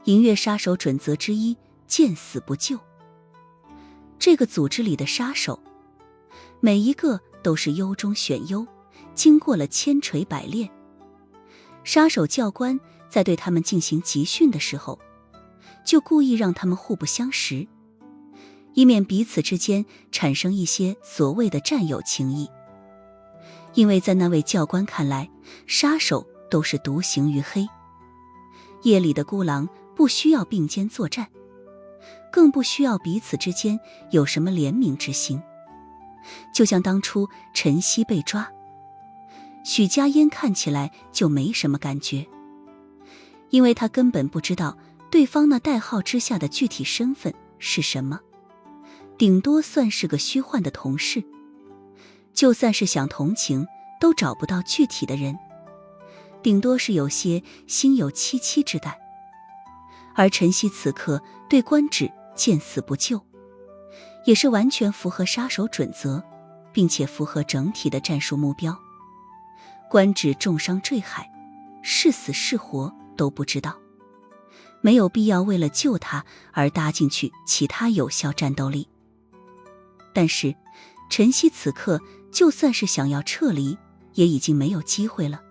银月杀手准则之一，见死不救。这个组织里的杀手，每一个都是优中选优，经过了千锤百炼。杀手教官在对他们进行集训的时候，就故意让他们互不相识，以免彼此之间产生一些所谓的战友情谊。因为在那位教官看来，杀手都是独行于黑，夜里的孤狼不需要并肩作战，更不需要彼此之间有什么怜悯之心。就像当初陈曦被抓，许家烟看起来就没什么感觉，因为他根本不知道对方那代号之下的具体身份是什么，顶多算是个虚幻的同事，就算是想同情都找不到具体的人，顶多是有些心有戚戚之感。而陈曦此刻对官职见死不救，也是完全符合杀手准则，并且符合整体的战术目标。官职重伤坠海，是死是活都不知道，没有必要为了救他而搭进去其他有效战斗力。但是陈曦此刻就算是想要撤离，也已经没有机会了。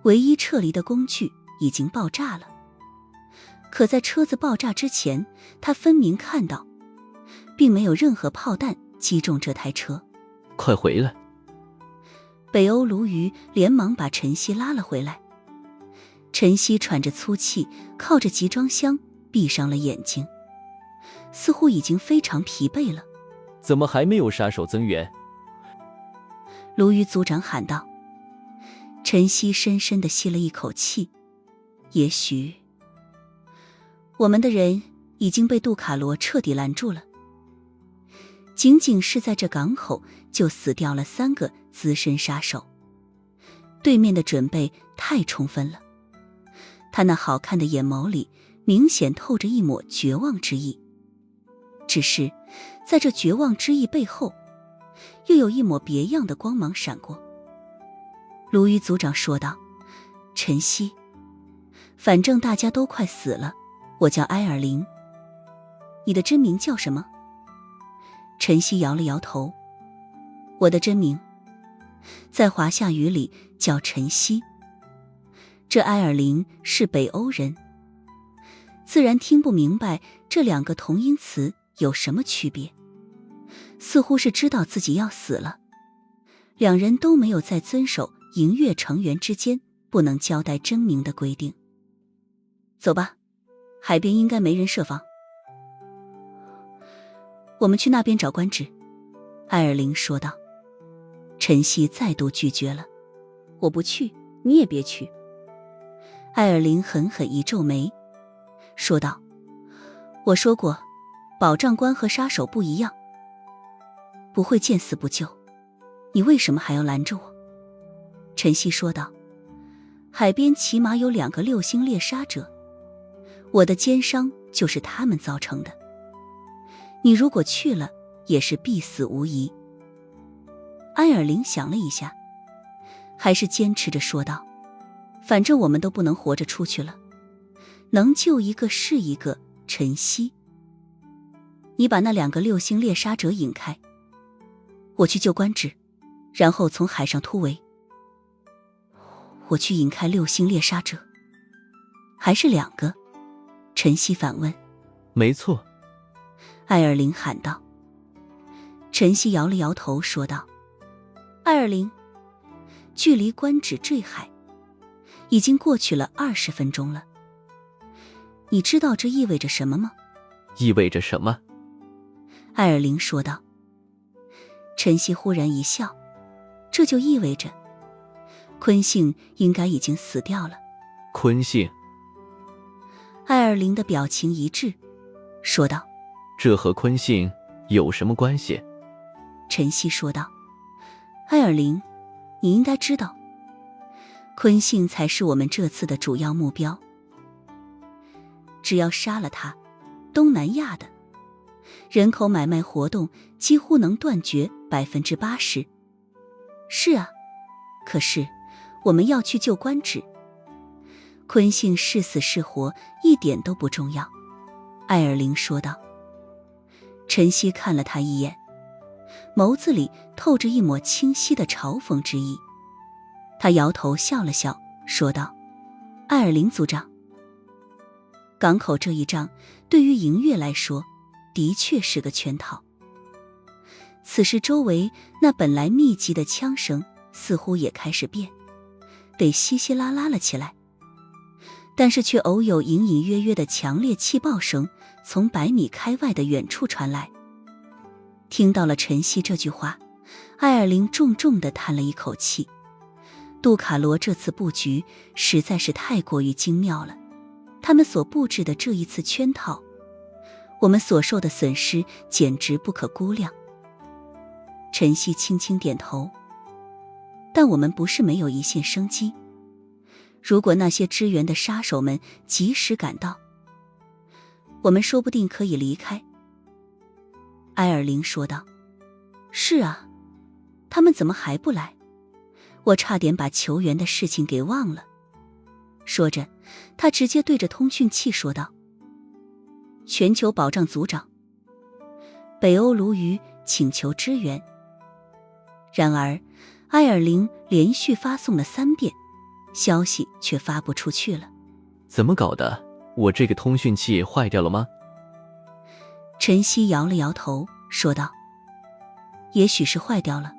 唯一撤离的工具已经爆炸了，可在车子爆炸之前，他分明看到并没有任何炮弹击中这台车。快回来！北欧鲈鱼连忙把陈曦拉了回来。陈曦喘着粗气，靠着集装箱闭上了眼睛，似乎已经非常疲惫了。怎么还没有杀手增援？鲈鱼组长喊道。陈曦深深地吸了一口气，也许我们的人已经被杜卡罗彻底拦住了。仅仅是在这港口就死掉了3个资深杀手，对面的准备太充分了。他那好看的眼眸里明显透着一抹绝望之意，只是在这绝望之意背后，又有一抹别样的光芒闪过。鲈鱼组长说道：陈曦，反正大家都快死了，我叫埃尔林。你的真名叫什么？陈曦摇了摇头。我的真名在华夏语里叫陈曦。这埃尔林是北欧人，自然听不明白这2个同音词有什么区别，似乎是知道自己要死了。2人都没有再遵守银月成员之间不能交代真名的规定。走吧，海边应该没人设防。我们去那边找官职，埃尔林说道。陈曦再度拒绝了。我不去，你也别去。埃尔林狠狠一皱眉，说道：我说过，保障官和杀手不一样，不会见死不救，你为什么还要拦着我？陈曦说道：海边起码有2个6星猎杀者，我的肩伤就是他们造成的，你如果去了也是必死无疑。埃尔林想了一下，还是坚持着说道：反正我们都不能活着出去了，能救一个是一个。陈曦，你把那2个6星猎杀者引开，我去救官职，然后从海上突围。我去引开6星猎杀者，还是2个？陈曦反问。没错，埃尔林喊道。陈曦摇了摇头说道：埃尔林，距离官职坠海已经过去了20分钟了，你知道这意味着什么吗？意味着什么？埃尔林说道。陈曦忽然一笑，这就意味着昆信应该已经死掉了。昆信？埃尔林的表情一致，说道：这和昆信有什么关系？陈曦说道：埃尔林，你应该知道，昆信才是我们这次的主要目标。只要杀了他，东南亚的人口买卖活动几乎能断绝80%。是啊，可是我们要去救官职，坤信是死是活一点都不重要，艾尔玲说道。陈曦看了他一眼，眸子里透着一抹清晰的嘲讽之意。他摇头笑了笑，说道：艾尔玲组长，港口这一仗对于银月来说的确是个圈套。此时周围那本来密集的枪声似乎也开始变得稀稀拉拉了起来，但是却偶有隐隐约约的强烈气爆声从100米开外的远处传来。听到了陈曦这句话，艾尔玲重重地叹了一口气。杜卡罗这次布局实在是太过于精妙了，他们所布置的这一次圈套，我们所受的损失简直不可估量。陈曦轻轻点头，但我们不是没有一线生机。如果那些支援的杀手们及时赶到，我们说不定可以离开。埃尔玲说道。是啊，他们怎么还不来？我差点把求援的事情给忘了。说着，他直接对着通讯器说道：全球保障组长，北欧鲈鱼请求支援。然而埃尔玲连续发送了3遍，消息却发不出去了。怎么搞的？我这个通讯器坏掉了吗？陈曦摇了摇头说道：也许是坏掉了，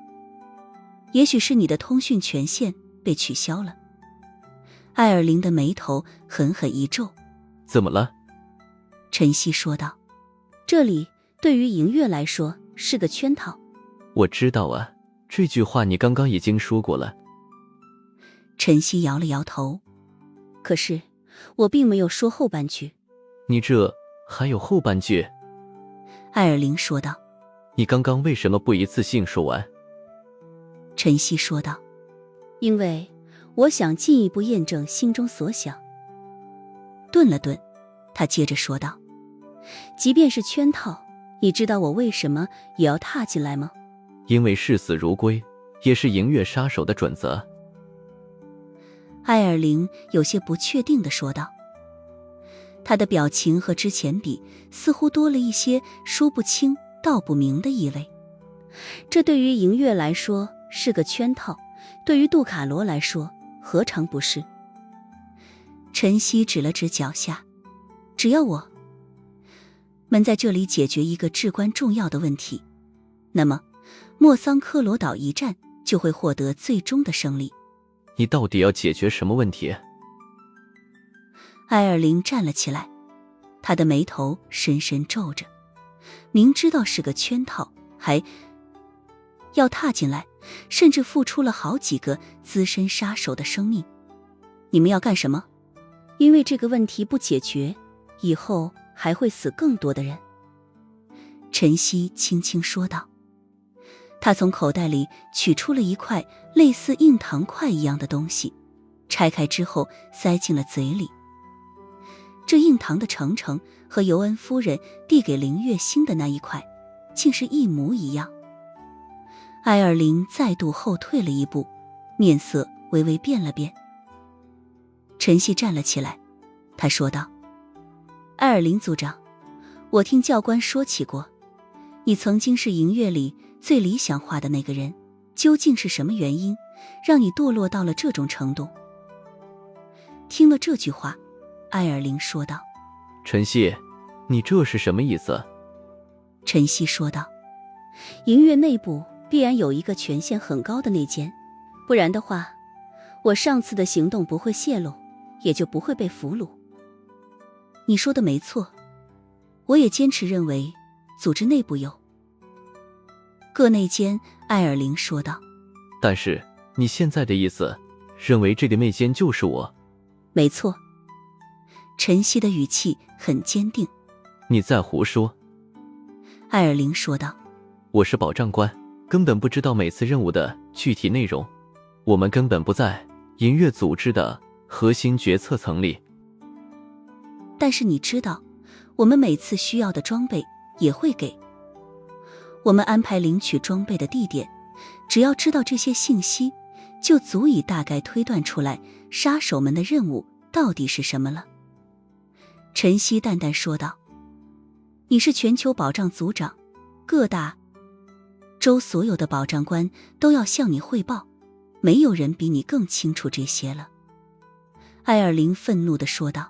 也许是你的通讯权限被取消了。艾尔玲的眉头狠狠一皱。怎么了？陈曦说道：这里对于银月来说是个圈套。我知道啊，这句话你刚刚已经说过了。陈曦摇了摇头。可是我并没有说后半句。你这还有后半句？艾尔玲说道。你刚刚为什么不一次性说完？陈曦说道：因为我想进一步验证心中所想。顿了顿，他接着说道：即便是圈套，你知道我为什么也要踏进来吗？因为视死如归也是银月杀手的准则。艾尔玲有些不确定地说道。他的表情和之前比似乎多了一些说不清道不明的意味。这对于银月来说是个圈套，对于杜卡罗来说何尝不是？陈曦指了指脚下，只要我们在这里解决一个至关重要的问题，那么莫桑科罗岛一战就会获得最终的胜利。你到底要解决什么问题？埃尔玲站了起来，他的眉头深深皱着，明知道是个圈套，还要踏进来，甚至付出了好几个资深杀手的生命。你们要干什么？因为这个问题不解决，以后还会死更多的人。陈曦轻轻说道。他从口袋里取出了一块类似硬糖块一样的东西，拆开之后塞进了嘴里。这硬糖的成成和尤恩夫人递给林月心的那一块竟是一模一样。埃尔玲再度后退了一步，面色微微变了变。陈曦站了起来，他说道：埃尔玲组长，我听教官说起过，你曾经是银月里最理想化的那个人，究竟是什么原因让你堕落到了这种程度？听了这句话，埃尔玲说道。陈曦，你这是什么意思？陈曦说道。银月内部必然有一个权限很高的内奸，不然的话，我上次的行动不会泄露，也就不会被俘虏。你说的没错，我也坚持认为组织内部有个内奸，埃尔玲说道。但是你现在的意思，认为这个内奸就是我？没错。陈曦的语气很坚定。你在胡说。埃尔玲说道。我是保障官，根本不知道每次任务的具体内容，我们根本不在银月组织的核心决策层里。但是你知道，我们每次需要的装备也会给。我们安排领取装备的地点，只要知道这些信息，就足以大概推断出来杀手们的任务到底是什么了。陈曦淡淡说道：你是全球保障组长，各大州所有的保障官都要向你汇报，没有人比你更清楚这些了。艾尔琳愤怒地说道：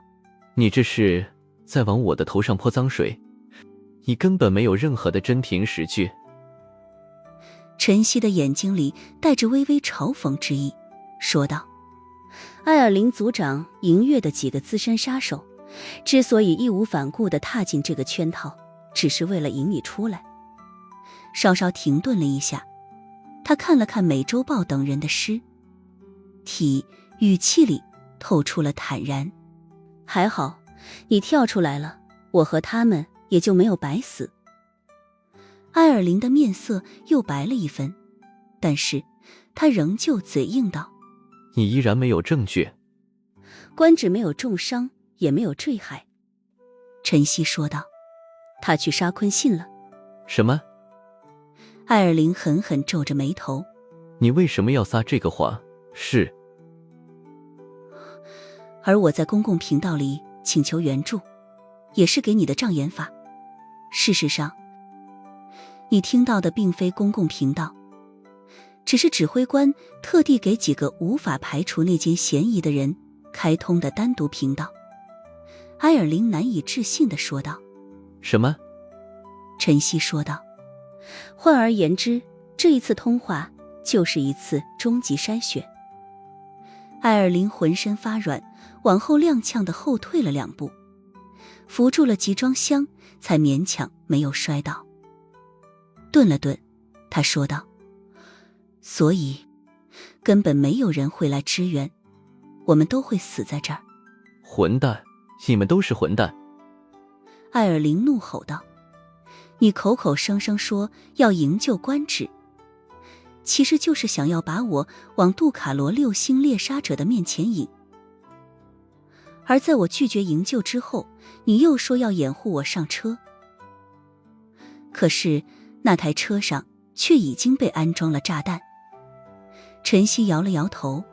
你这是在往我的头上泼脏水，你根本没有任何的真凭实据。陈曦的眼睛里带着微微嘲讽之意，说道：艾尔琳组长银月的几个资深杀手，之所以义无反顾地踏进这个圈套，只是为了引你出来。稍稍停顿了一下，他看了看美洲豹等人的尸体，语气里透出了坦然。还好，你跳出来了，我和他们也就没有白死。艾尔琳的面色又白了一分，但是他仍旧嘴硬道：你依然没有证据。官职没有重伤，也没有坠海。陈曦说道：他去杀坤信了。什么？艾尔琳狠狠皱着眉头。你为什么要撒这个谎？是。而我在公共频道里请求援助，也是给你的障眼法。事实上，你听到的并非公共频道，只是指挥官特地给几个无法排除那件嫌疑的人开通的单独频道。埃尔琳难以置信地说道。什么？陈曦说道。换而言之，这一次通话就是一次终极筛选。埃尔琳浑身发软，往后踉跄地后退了2步，扶住了集装箱，才勉强没有摔倒。顿了顿，他说道：所以根本没有人会来支援，我们都会死在这儿。混蛋，你们都是混蛋！艾尔琳怒吼道：你口口声声说要营救官职，其实就是想要把我往杜卡罗6星猎杀者的面前引。而在我拒绝营救之后，你又说要掩护我上车。可是那台车上却已经被安装了炸弹。陈曦摇了摇头。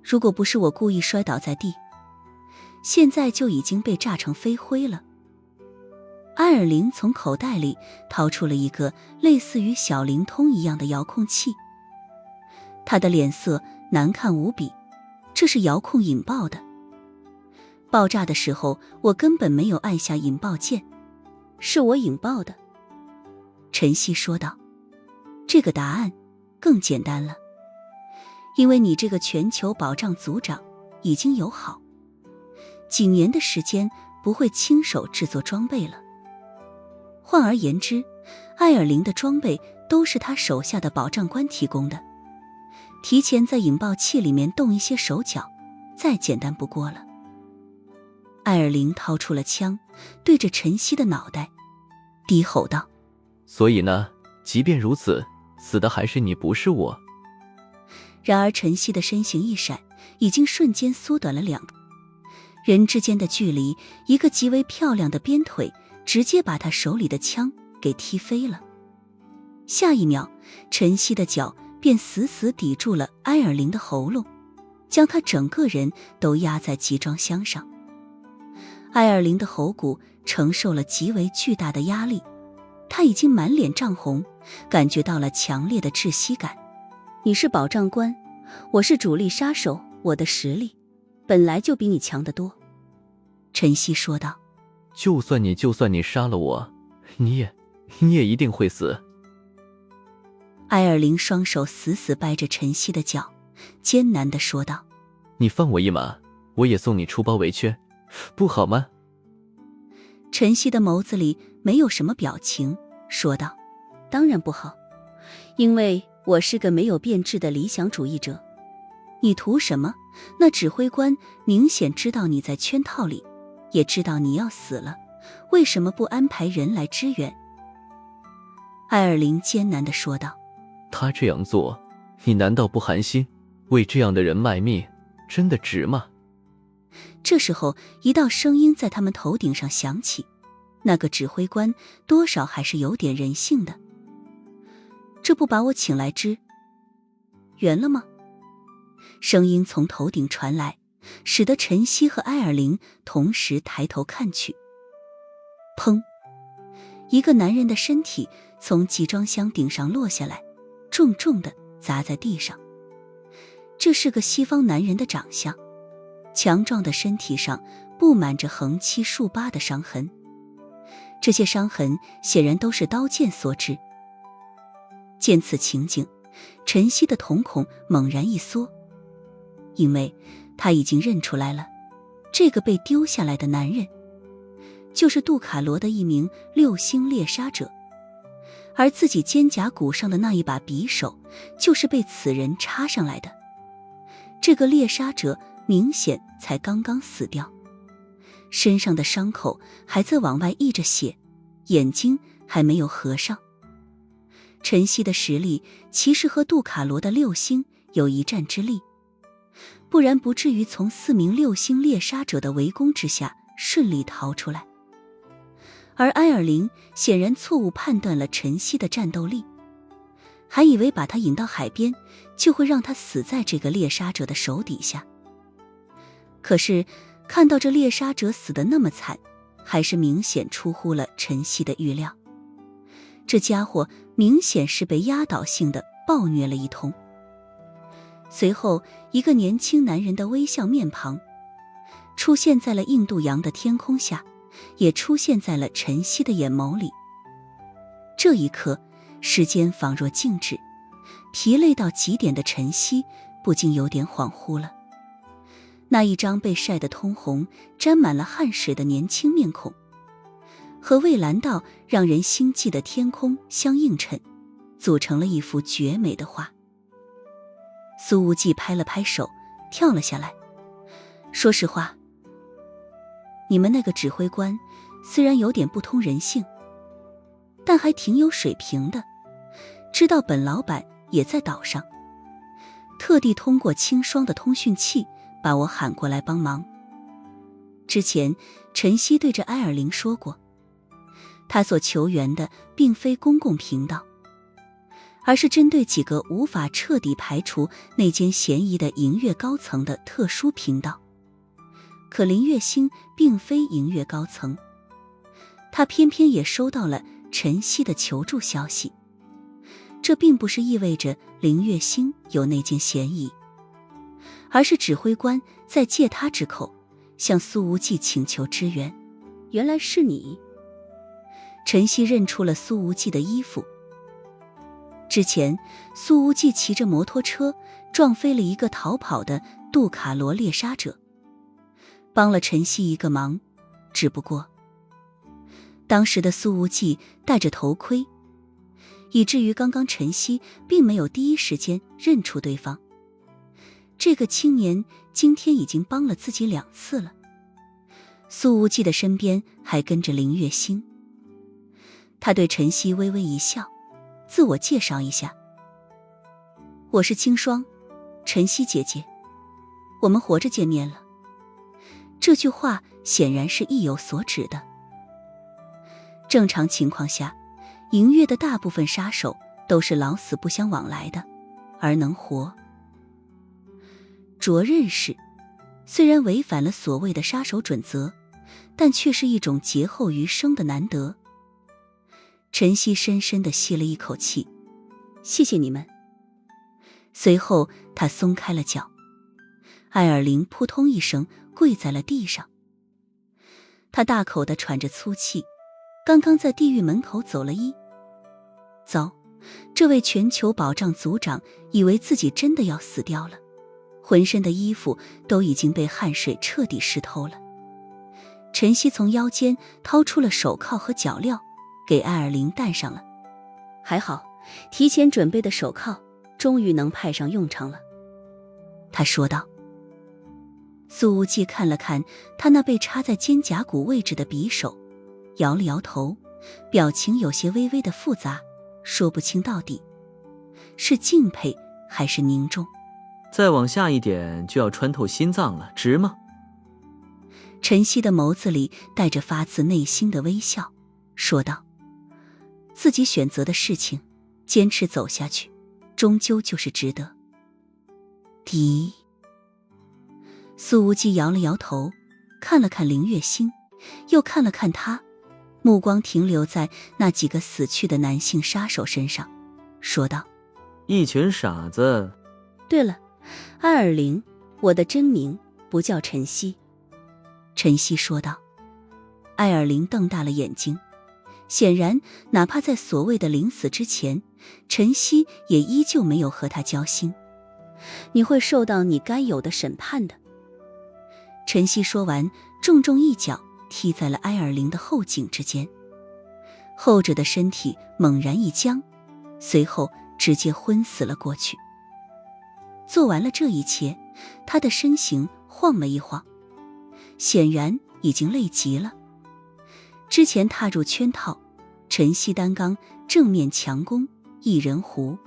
如果不是我故意摔倒在地，现在就已经被炸成飞灰了。埃尔琳从口袋里掏出了一个类似于小灵通一样的遥控器，他的脸色难看无比，这是遥控引爆的。爆炸的时候我根本没有按下引爆键，是我引爆的。陈曦说道。这个答案更简单了，因为你这个全球保障组长已经有好几年的时间不会亲手制作装备了。换而言之，艾尔琳的装备都是他手下的保障官提供的，提前在引爆器里面动一些手脚，再简单不过了。艾尔琳掏出了枪，对着陈曦的脑袋低吼道：所以呢，即便如此，死的还是你，不是我。然而陈曦的身形一闪，已经瞬间缩短了2人之间的距离，一个极为漂亮的鞭腿直接把他手里的枪给踢飞了。下一秒，陈曦的脚便死死抵住了埃尔琳的喉咙，将他整个人都压在集装箱上。埃尔琳的喉骨承受了极为巨大的压力，他已经满脸涨红，感觉到了强烈的窒息感。你是保障官，我是主力杀手，我的实力本来就比你强得多。陈曦说道。就算你杀了我，你也一定会死。埃尔琳双手死死掰着陈曦的脚，艰难地说道：你放我一马，我也送你出包围圈，不好吗？陈曦的眸子里没有什么表情，说道：当然不好，因为我是个没有变质的理想主义者。你图什么？那指挥官明显知道你在圈套里，也知道你要死了，为什么不安排人来支援？艾尔琳艰难地说道。他这样做，你难道不寒心？为这样的人卖命，真的值吗？这时候，一道声音在他们头顶上响起，那个指挥官多少还是有点人性的。这不把我请来支援了吗？声音从头顶传来，使得晨曦和埃尔灵同时抬头看去。砰！一个男人的身体从集装箱顶上落下来，重重地砸在地上。这是个西方男人的长相，强壮的身体上布满着横七竖八的伤痕，这些伤痕显然都是刀剑所致。见此情景，晨曦的瞳孔猛然一缩，因为他已经认出来了，这个被丢下来的男人就是杜卡罗的一名6星猎杀者，而自己肩胛骨上的那一把匕首就是被此人插上来的。这个猎杀者明显才刚刚死掉，身上的伤口还在往外溢着血，眼睛还没有合上。晨曦的实力其实和杜卡罗的6星有一战之力，不然不至于从4名6星猎杀者的围攻之下顺利逃出来。而埃尔灵显然错误判断了晨曦的战斗力，还以为把他引到海边就会让他死在这个猎杀者的手底下。可是看到这猎杀者死得那么惨，还是明显出乎了晨曦的预料。这家伙明显是被压倒性的暴虐了一通。随后一个年轻男人的微笑面庞出现在了印度洋的天空下，也出现在了晨曦的眼眸里。这一刻时间仿若静止，疲累到极点的晨曦不禁有点恍惚了。那一张被晒得通红、沾满了汗水的年轻面孔，和蔚蓝到让人心悸的天空相映衬，组成了一幅绝美的画。苏无忌拍了拍手，跳了下来。说实话，你们那个指挥官虽然有点不通人性，但还挺有水平的，知道本老板也在岛上，特地通过清霜的通讯器把我喊过来帮忙。之前晨曦对着埃尔灵说过，他所求援的并非公共频道，而是针对几个无法彻底排除那间嫌疑的银月高层的特殊频道。可林月星并非银月高层，他偏偏也收到了晨曦的求助消息，这并不是意味着林月星有那件嫌疑，而是指挥官在借他之口向苏无忌请求支援。原来是你。晨曦认出了苏无忌的衣服。之前苏无忌骑着摩托车撞飞了一个逃跑的杜卡罗猎杀者，帮了晨曦一个忙，只不过当时的苏无忌戴着头盔，以至于刚刚晨曦并没有第一时间认出对方。这个青年今天已经帮了自己2次了。苏无忌的身边还跟着林月星，他对晨曦微微一笑，自我介绍一下：我是清霜，晨曦姐姐，我们活着见面了。这句话显然是意有所指的。正常情况下，银月的大部分杀手都是老死不相往来的，而能活着认识，虽然违反了所谓的杀手准则，但却是一种劫后余生的难得。晨曦深深地吸了一口气，谢谢你们。随后他松开了脚，艾尔灵扑通一声跪在了地上。他大口地喘着粗气，刚刚在地狱门口走了一遭，这位全球保障组长以为自己真的要死掉了，浑身的衣服都已经被汗水彻底湿透了。晨曦从腰间掏出了手铐和脚镣，给艾尔灵戴上了。还好，提前准备的手铐终于能派上用场了，他说道。苏无忌看了看他那被插在肩胛骨位置的匕首，摇了摇头，表情有些微微的复杂，说不清到底是敬佩还是凝重。再往下一点就要穿透心脏了，值吗？晨曦的眸子里带着发自内心的微笑，说道：自己选择的事情，坚持走下去，终究就是值得。第一，苏无忌摇了摇头，看了看林月心，又看了看他，目光停留在那几个死去的男性杀手身上，说道：一群傻子。对了，艾尔灵，我的真名不叫晨曦。晨曦说道。艾尔灵瞪大了眼睛，显然哪怕在所谓的临死之前，晨曦也依旧没有和他交心。你会受到你该有的审判的。晨曦说完，重重一脚踢在了埃尔灵的后颈之间，后者的身体猛然一僵，随后直接昏死了过去。做完了这一切，他的身形晃了一晃，显然已经累极了。之前踏入圈套，晨曦单刚正面强攻一人湖，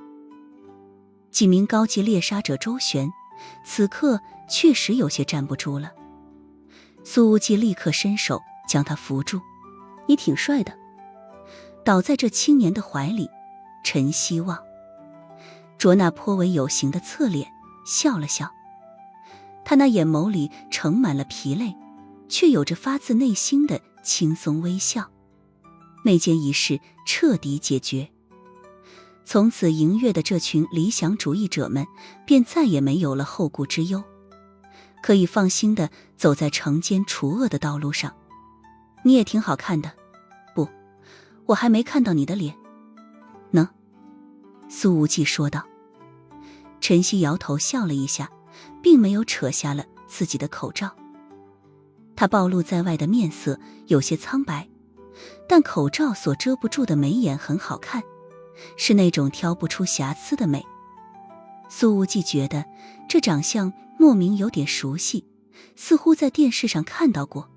几名高级猎杀者周旋，此刻确实有些站不住了。苏无忌立刻伸手将他扶住，你挺帅的。倒在这青年的怀里，陈希望卓那颇为有型的侧脸笑了笑，他那眼眸里盛满了疲累，却有着发自内心的轻松微笑。那件仪式彻底解决，从此迎月的这群理想主义者们便再也没有了后顾之忧，可以放心地走在惩奸除恶的道路上。你也挺好看的，不，我还没看到你的脸呢。苏无忌说道。陈曦摇头笑了一下，并没有扯下了自己的口罩。他暴露在外的面色有些苍白，但口罩所遮不住的眉眼很好看，是那种挑不出瑕疵的美。苏无忌觉得这长相莫名有点熟悉，似乎在电视上看到过，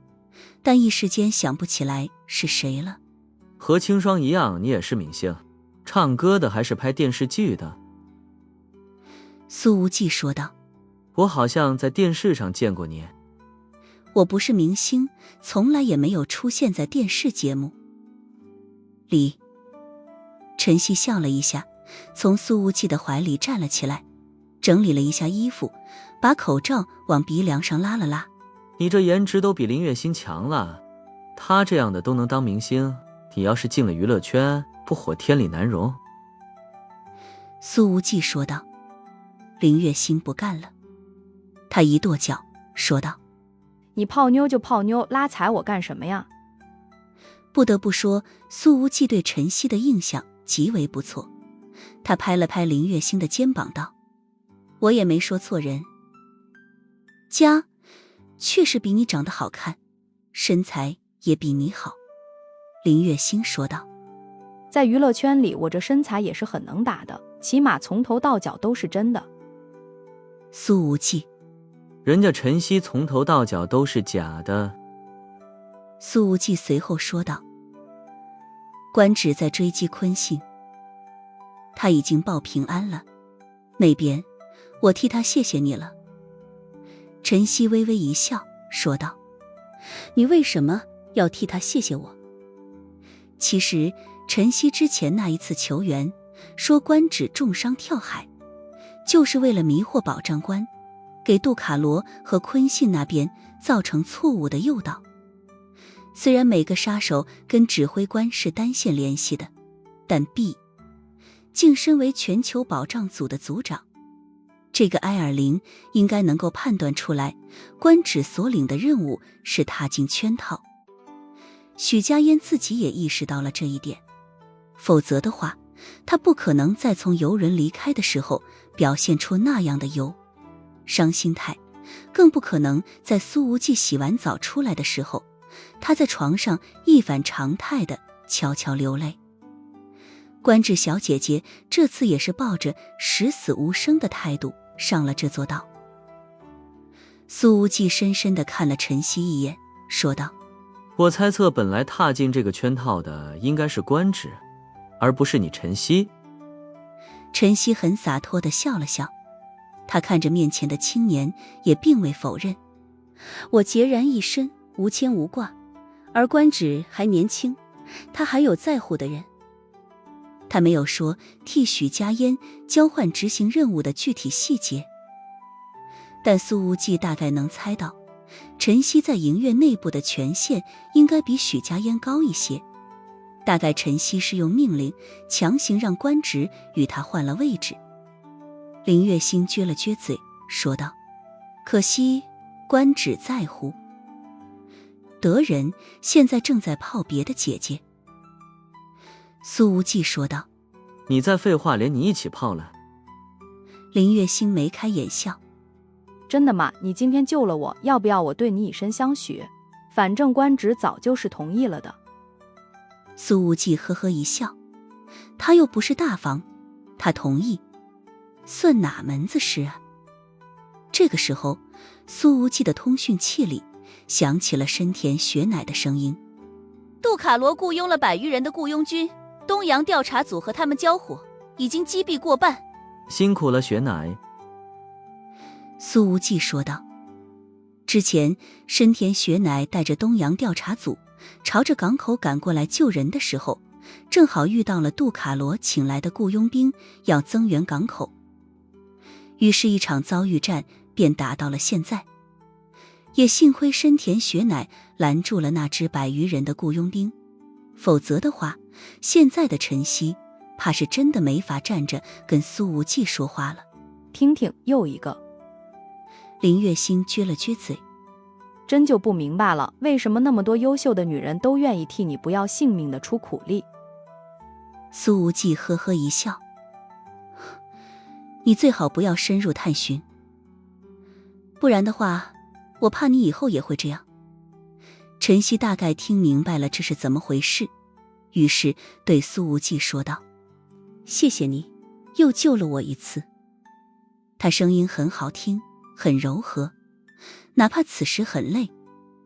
但一时间想不起来是谁了。和青霜一样，你也是明星，唱歌的还是拍电视剧的？苏无忌说道。我好像在电视上见过你。我不是明星，从来也没有出现在电视节目里。陈曦笑了一下，从苏无忌的怀里站了起来，整理了一下衣服，把口罩往鼻梁上拉了拉。你这颜值都比林月心强了，他这样的都能当明星，你要是进了娱乐圈，不火天理难容。苏无忌说道。林月心不干了，他一跺脚说道：你泡妞就泡妞，拉踩我干什么呀？不得不说，苏无忌对陈曦的印象极为不错。他拍了拍林月心的肩膀道：我也没说错人，家确实比你长得好看，身材也比你好。林月心说道。在娱乐圈里，我这身材也是很能打的，起码从头到脚都是真的。苏无忌。人家陈曦从头到脚都是假的。苏无忌随后说道。官职在追击坤信，他已经报平安了，那边我替他谢谢你了。陈曦微微一笑说道。你为什么要替他谢谢我？其实陈曦之前那一次求援，说官职重伤跳海，就是为了迷惑保障官，给杜卡罗和坤信那边造成错误的诱导。虽然每个杀手跟指挥官是单线联系的，但 B 竟身为全球保障组的组长，这个埃尔灵应该能够判断出来，官职所领的任务是踏进圈套。许家烟自己也意识到了这一点，否则的话，他不可能在从游轮离开的时候表现出那样的忧伤心态，更不可能在苏无忌洗完澡出来的时候，他在床上一反常态的悄悄流泪。官职小姐姐这次也是抱着十死无生的态度上了这座岛。苏无忌深深地看了陈曦一眼，说道：我猜测本来踏进这个圈套的应该是官职，而不是你陈曦。陈曦很洒脱地笑了笑，他看着面前的青年，也并未否认。我孑然一身，无牵无挂，而官职还年轻，他还有在乎的人。他没有说替许家烟交换执行任务的具体细节，但苏无忌大概能猜到，陈曦在营院内部的权限应该比许家烟高一些。大概陈曦是用命令强行让官职与他换了位置。林月心撅了撅嘴，说道：“可惜官职在乎。德人现在正在泡别的姐姐。”苏无忌说道：“你再废话，连你一起泡了。”林月心眉开眼笑：“真的吗？你今天救了我，要不要我对你以身相许？反正官职早就是同意了的。”苏无忌呵呵一笑，他又不是大方，他同意，算哪门子事啊？这个时候，苏无忌的通讯器里响起了深田雪乃的声音：“杜卡罗雇佣了100余人的雇佣军，东洋调查组和他们交火，已经击毙过半。”辛苦了，雪乃。苏无忌说道。之前深田雪乃带着东洋调查组朝着港口赶过来救人的时候，正好遇到了杜卡罗请来的雇佣兵要增援港口，于是一场遭遇战便打到了现在。也幸亏深田雪乃拦住了那支100余人的雇佣兵，否则的话，现在的陈曦怕是真的没法站着跟苏无忌说话了。听听，又一个。林月心撅了撅嘴，真就不明白了，为什么那么多优秀的女人都愿意替你不要性命的出苦力？苏无忌呵呵一笑：“你最好不要深入探寻，不然的话，我怕你以后也会这样。”陈曦大概听明白了这是怎么回事，于是对苏无忌说道：“谢谢你，又救了我一次。”他声音很好听，很柔和，哪怕此时很累，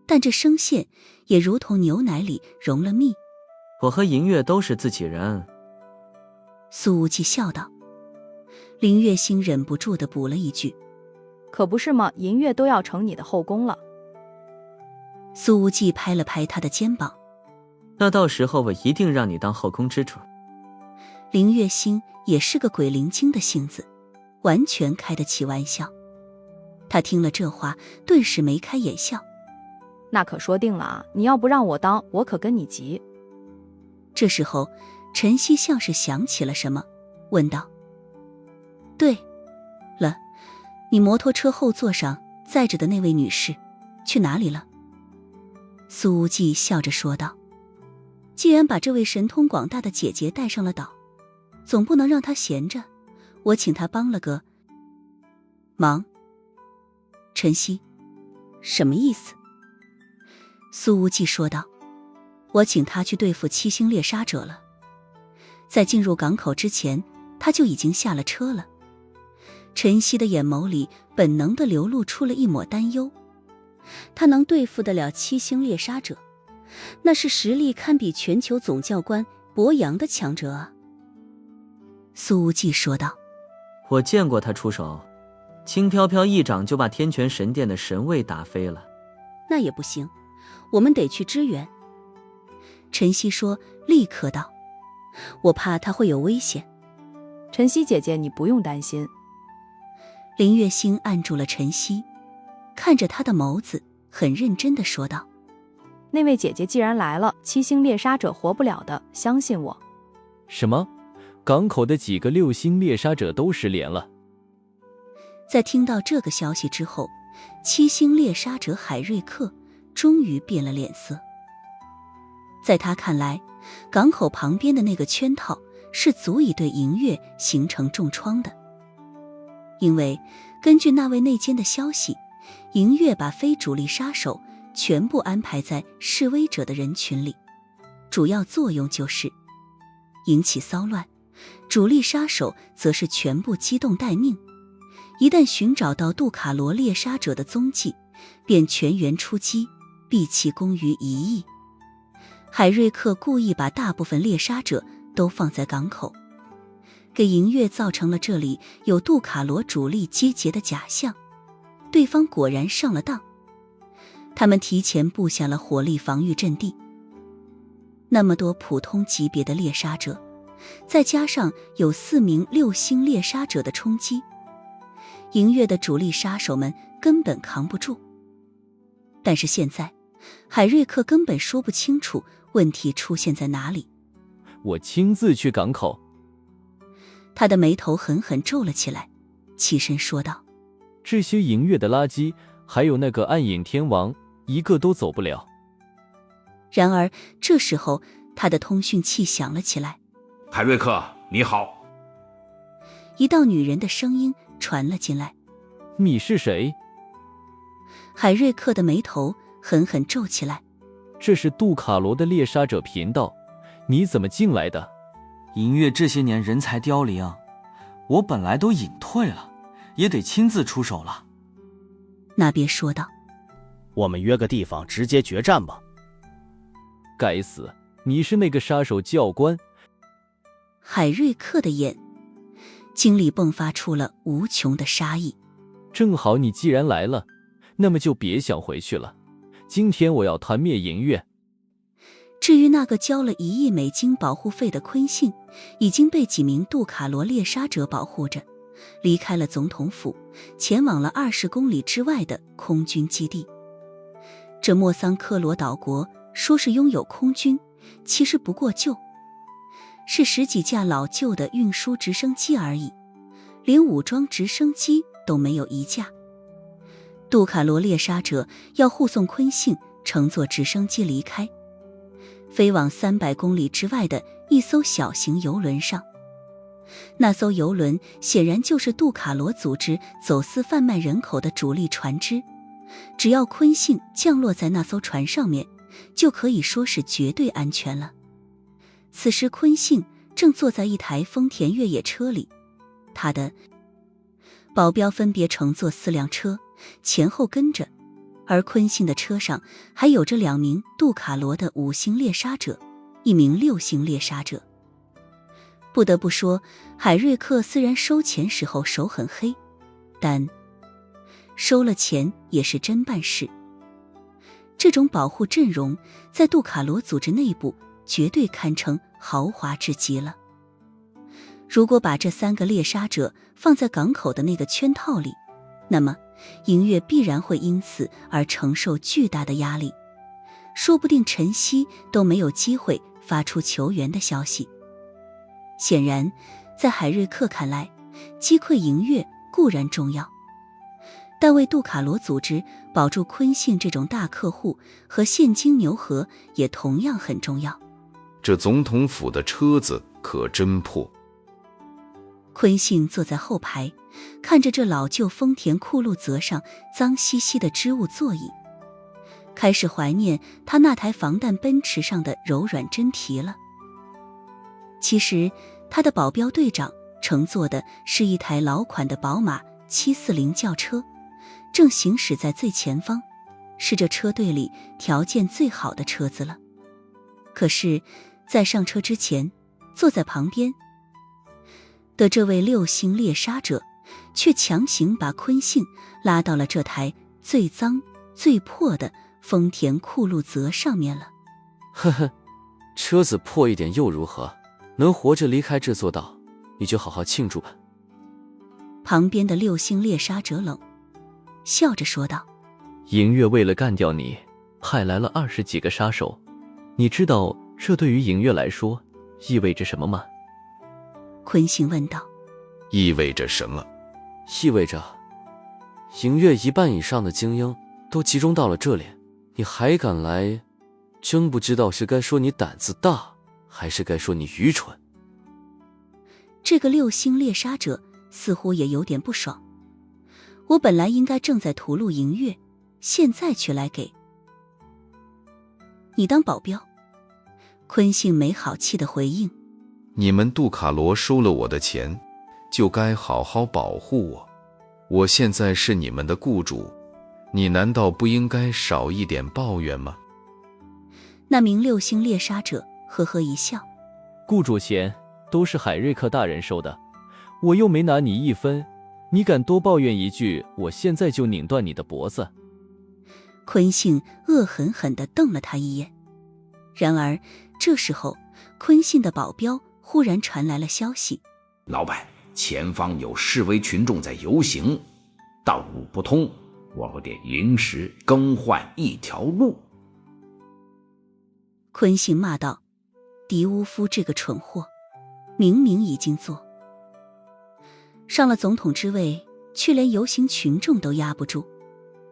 但这声线也如同牛奶里融了蜜。我和银月都是自己人。苏无忌笑道。林月心忍不住地补了一句：“可不是吗？银月都要成你的后宫了。”苏无忌拍了拍他的肩膀：“那到时候我一定让你当后宫之主。”林月心也是个鬼灵精的性子，完全开得起玩笑。他听了这话，顿时眉开眼笑：“那可说定了啊！你要不让我当，我可跟你急。”这时候，陈曦像是想起了什么，问道：“对了，你摩托车后座上载着的那位女士去哪里了？”苏无忌笑着说道：“既然把这位神通广大的姐姐带上了岛，总不能让她闲着，我请她帮了个忙。”陈曦，什么意思？苏无忌说道：“我请他去对付七星猎杀者了。在进入港口之前，他就已经下了车了。”陈曦的眼眸里本能地流露出了一抹担忧。他能对付得了七星猎杀者，那是实力堪比全球总教官博洋的强者啊。苏无忌说道：“我见过他出手，轻飘飘一掌就把天泉神殿的神位打飞了。”那也不行，我们得去支援。陈曦说，立刻道：“我怕他会有危险。”陈曦姐姐，你不用担心。林月心按住了陈曦，看着他的眸子，很认真地说道：“那位姐姐既然来了，七星猎杀者活不了的，相信我。”什么？港口的几个6星猎杀者都失联了？在听到这个消息之后，七星猎杀者海瑞克终于变了脸色。在他看来，港口旁边的那个圈套是足以对银月形成重创的。因为根据那位内奸的消息，银月把非主力杀手全部安排在示威者的人群里，主要作用就是引起骚乱，主力杀手则是全部机动待命，一旦寻找到杜卡罗猎杀者的踪迹，便全员出击，毕其功于一役。海瑞克故意把大部分猎杀者都放在港口，给银月造成了这里有杜卡罗主力集结的假象。对方果然上了当，他们提前布下了火力防御阵地。那么多普通级别的猎杀者，再加上有4名6星猎杀者的冲击，银月的主力杀手们根本扛不住。但是现在，海瑞克根本说不清楚问题出现在哪里。我亲自去港口。他的眉头狠狠皱了起来，起身说道：这些营月的垃圾，还有那个暗影天王，一个都走不了。然而这时候，他的通讯器响了起来。海瑞克，你好。一道女人的声音传了进来。你是谁？海瑞克的眉头狠狠皱起来。这是杜卡罗的猎杀者频道，你怎么进来的？银月这些年人才凋零，我本来都隐退了，也得亲自出手了。那边说道：我们约个地方直接决战吧。该死，你是那个杀手教官。海瑞克的眼睛里迸发出了无穷的杀意。正好你既然来了，那么就别想回去了。今天我要团灭银月。至于那个交了1亿美金保护费的昆信，已经被几名杜卡罗猎杀者保护着，离开了总统府，前往了20公里之外的空军基地。这莫桑科罗岛国说是拥有空军，其实不过就是10几架老旧的运输直升机而已，连武装直升机都没有一架。杜卡罗猎杀者要护送昆信乘坐直升机离开，飞往300公里之外的一艘小型游轮上。那艘游轮显然就是杜卡罗组织走私贩卖人口的主力船只，只要昆信降落在那艘船上面，就可以说是绝对安全了。此时昆信正坐在一台丰田越野车里，他的保镖分别乘坐4辆车，前后跟着，而昆信的车上还有着2名杜卡罗的5星猎杀者，1名6星猎杀者。不得不说，海瑞克虽然收钱时候手很黑，但收了钱也是真办事。这种保护阵容在杜卡罗组织内部绝对堪称豪华至极了。如果把这3个猎杀者放在港口的那个圈套里，那么银月必然会因此而承受巨大的压力，说不定晨曦都没有机会发出求援的消息。显然，在海瑞克看来，击溃银月固然重要，但为杜卡罗组织保住昆信这种大客户和现金牛河也同样很重要。这总统府的车子可真破。昆信坐在后排，看着这老旧丰田酷路泽上脏兮兮的织物座椅，开始怀念他那台防弹奔驰上的柔软真皮了。其实他的保镖队长乘坐的是一台老款的宝马740轿车，正行驶在最前方，是这车队里条件最好的车子了。可是在上车之前，坐在旁边的这位6星猎杀者却强行把昆信拉到了这台最脏最破的丰田酷路泽上面了。呵呵，车子破一点又如何？能活着离开这座岛，你就好好庆祝吧。旁边的6星猎杀者冷笑着说道：银月为了干掉你，派来了20几个杀手，你知道这对于银月来说意味着什么吗？昆信问道。意味着什么？意味着银月1半以上的精英都集中到了这里，你还敢来，真不知道是该说你胆子大，还是该说你愚蠢。这个6星猎杀者似乎也有点不爽，我本来应该正在屠戮银月，现在却来给你当保镖。昆信没好气地回应：你们杜卡罗收了我的钱，就该好好保护我。我现在是你们的雇主，你难道不应该少一点抱怨吗？那名6星猎杀者呵呵一笑：雇主钱都是海瑞克大人收的，我又没拿你1分，你敢多抱怨一句，我现在就拧断你的脖子。昆信恶狠狠地瞪了他一眼。然而这时候，昆信的保镖忽然传来了消息：老板，前方有示威群众在游行，道路不通，我得临时更换一条路。昆信骂道：狄乌夫这个蠢货，明明已经上了总统之位，却连游行群众都压不住。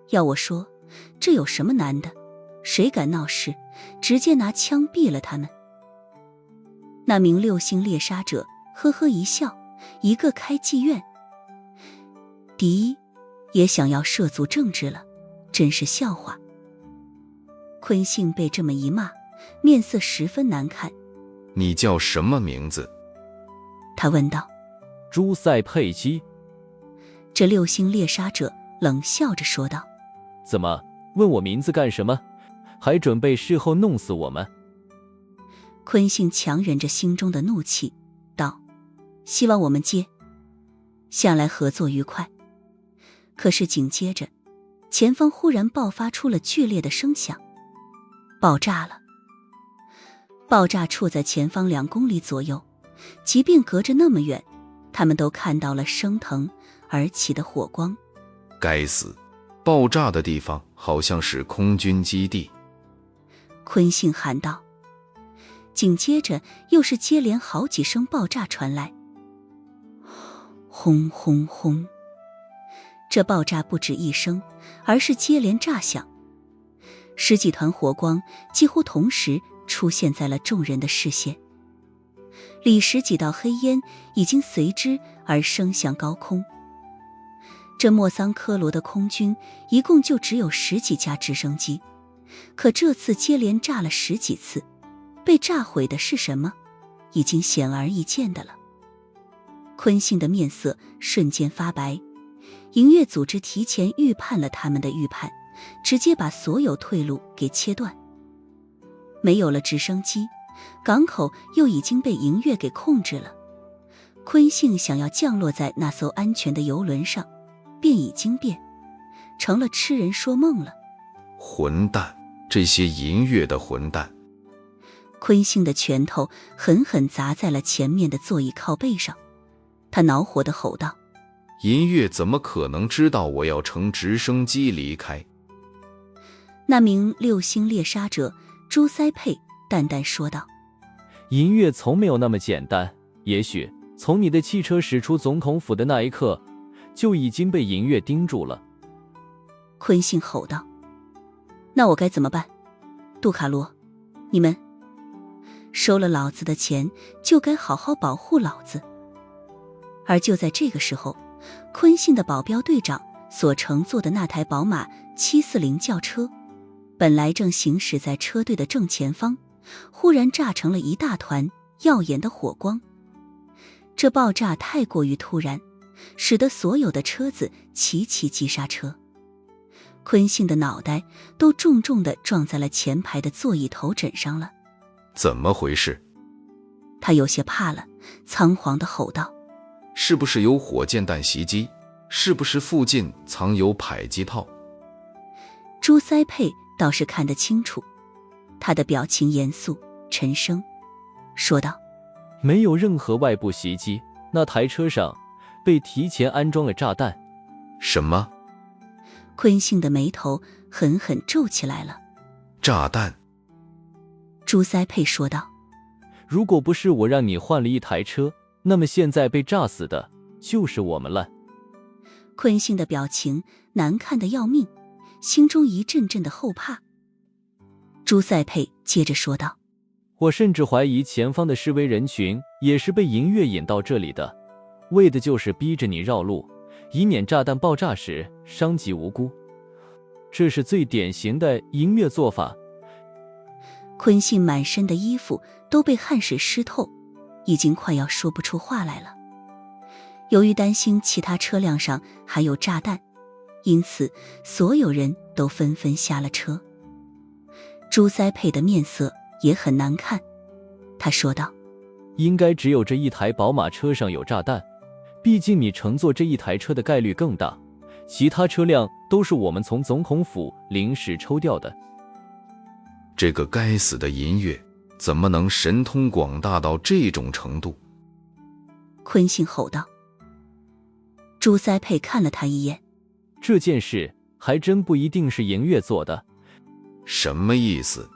要我说，这有什么难的？谁敢闹事，直接拿枪毙了他们。那名6星猎杀者呵呵一笑，一个开妓院，狄也想要涉足政治了，真是笑话。昆信被这么一骂，面色十分难看。你叫什么名字？他问道。朱塞佩基。这6星猎杀者冷笑着说道。怎么，问我名字干什么？还准备事后弄死我们？昆信强忍着心中的怒气道：希望我们接下来合作愉快。可是紧接着，前方忽然爆发出了剧烈的声响，爆炸了。爆炸处在前方2公里左右，即便隔着那么远，他们都看到了升腾而起的火光。该死，爆炸的地方好像是空军基地。昆信喊道。紧接着又是接连好几声爆炸传来，轰轰轰。这爆炸不止一声，而是接连炸响。10几团火光几乎同时出现在了众人的视线，里10几道黑烟已经随之而升向高空。这莫桑科罗的空军一共就只有10几架直升机，可这次接连炸了10几次，被炸毁的是什么，已经显而易见的了。昆信的面色瞬间发白，营越组织提前预判了他们的预判，直接把所有退路给切断。没有了直升机，港口又已经被营越给控制了。昆信想要降落在那艘安全的游轮上，便已经变成了痴人说梦了。混蛋，这些营越的混蛋！昆信的拳头狠狠砸在了前面的座椅靠背上，他恼火地吼道：营越怎么可能知道我要乘直升机离开？那名6星猎杀者朱塞佩淡淡说道：营越从没有那么简单，也许从你的汽车驶出总统府的那一刻，就已经被营越盯住了。昆信吼道：那我该怎么办？杜卡罗，你们收了老子的钱，就该好好保护老子。而就在这个时候，昆信的保镖队长所乘坐的那台宝马740轿车，本来正行驶在车队的正前方，忽然炸成了一大团耀眼的火光。这爆炸太过于突然，使得所有的车子齐齐急刹车。昆信的脑袋都重重地撞在了前排的座椅头枕上了。怎么回事？他有些怕了，仓皇地吼道：是不是有火箭弹袭击？是不是附近藏有迫击炮？朱塞佩倒是看得清楚，他的表情严肃沉声说道：没有任何外部袭击，那台车上被提前安装了炸弹。什么？昆信的眉头狠狠皱起来了。炸弹？朱塞佩说道：如果不是我让你换了一台车，那么现在被炸死的就是我们了。昆信的表情难看得要命，心中一阵阵的后怕。朱塞佩接着说道：我甚至怀疑前方的示威人群也是被营越引到这里的，为的就是逼着你绕路，以免炸弹爆炸时伤及无辜。这是最典型的营越做法。昆信满身的衣服都被汗水湿透，已经快要说不出话来了。由于担心其他车辆上还有炸弹，因此所有人都纷纷下了车。朱塞佩的面色也很难看，他说道：应该只有这一台宝马车上有炸弹，毕竟你乘坐这一台车的概率更大，其他车辆都是我们从总统府临时抽调的。这个该死的营越怎么能神通广大到这种程度？昆信吼道。朱塞佩看了他一眼：这件事还真不一定是银月做的。什么意思？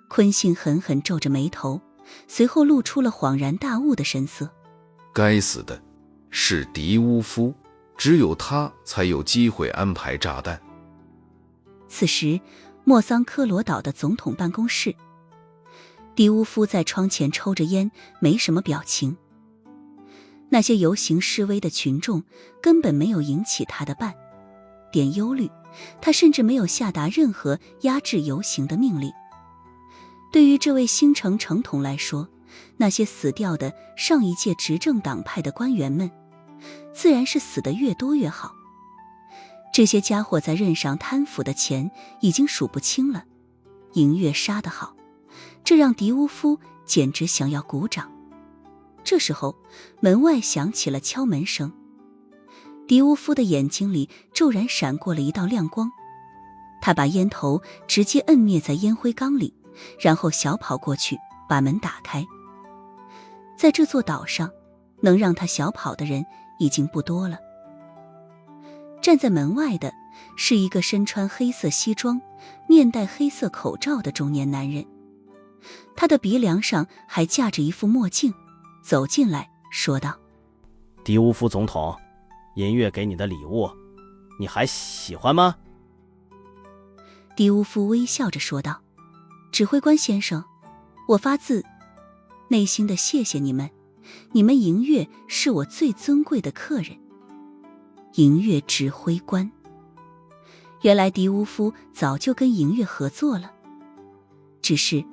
坤信狠狠皱着眉头，随后露出了恍然大悟的神色。该死的，是狄乌夫，只有他才有机会安排炸弹。此时，莫桑科罗岛的总统办公室，狄乌夫在窗前抽着烟，没什么表情。那些游行示威的群众根本没有引起他的半点忧虑，他甚至没有下达任何压制游行的命令。对于这位新城城统来说，那些死掉的上一届执政党派的官员们，自然是死得越多越好。这些家伙在任上贪腐的钱已经数不清了。银月杀得好，这让狄乌夫简直想要鼓掌。这时候，门外响起了敲门声。狄乌夫的眼睛里骤然闪过了一道亮光，他把烟头直接摁灭在烟灰缸里，然后小跑过去把门打开。在这座岛上，能让他小跑的人已经不多了。站在门外的是一个身穿黑色西装、面戴黑色口罩的中年男人，他的鼻梁上还架着一副墨镜，走进来说道：狄乌夫总统，银月给你的礼物，你还喜欢吗？狄乌夫微笑着说道：指挥官先生，我发自内心的谢谢你们，你们银月是我最尊贵的客人。银月指挥官，原来狄乌夫早就跟银月合作了，只是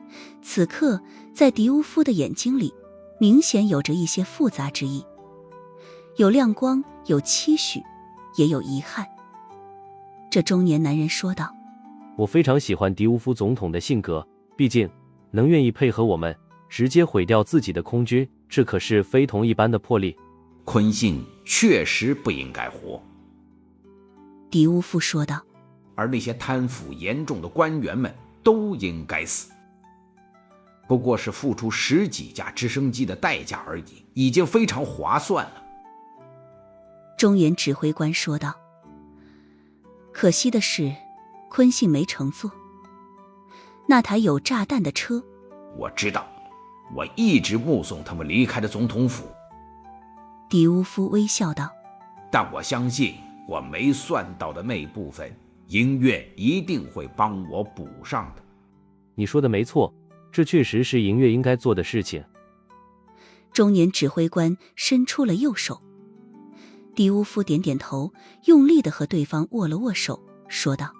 此刻在狄乌夫的眼睛里明显有着一些复杂之意，有亮光，有期许，也有遗憾。这中年男人说道：我非常喜欢狄乌夫总统的性格，毕竟能愿意配合我们直接毁掉自己的空军，这可是非同一般的魄力。坤信确实不应该活，狄乌夫说道，而那些贪腐严重的官员们都应该死，不过是付出10几架直升机的代价而已，已经非常划算了。中原指挥官说道，可惜的是坤信没乘坐那台有炸弹的车。我知道，我一直目送他们离开了总统府。狄乌夫微笑道，但我相信我没算到的那部分，银月一定会帮我补上的。你说的没错，这确实是银月应该做的事情。中年指挥官伸出了右手，狄乌夫点点头，用力地和对方握了握手，说道：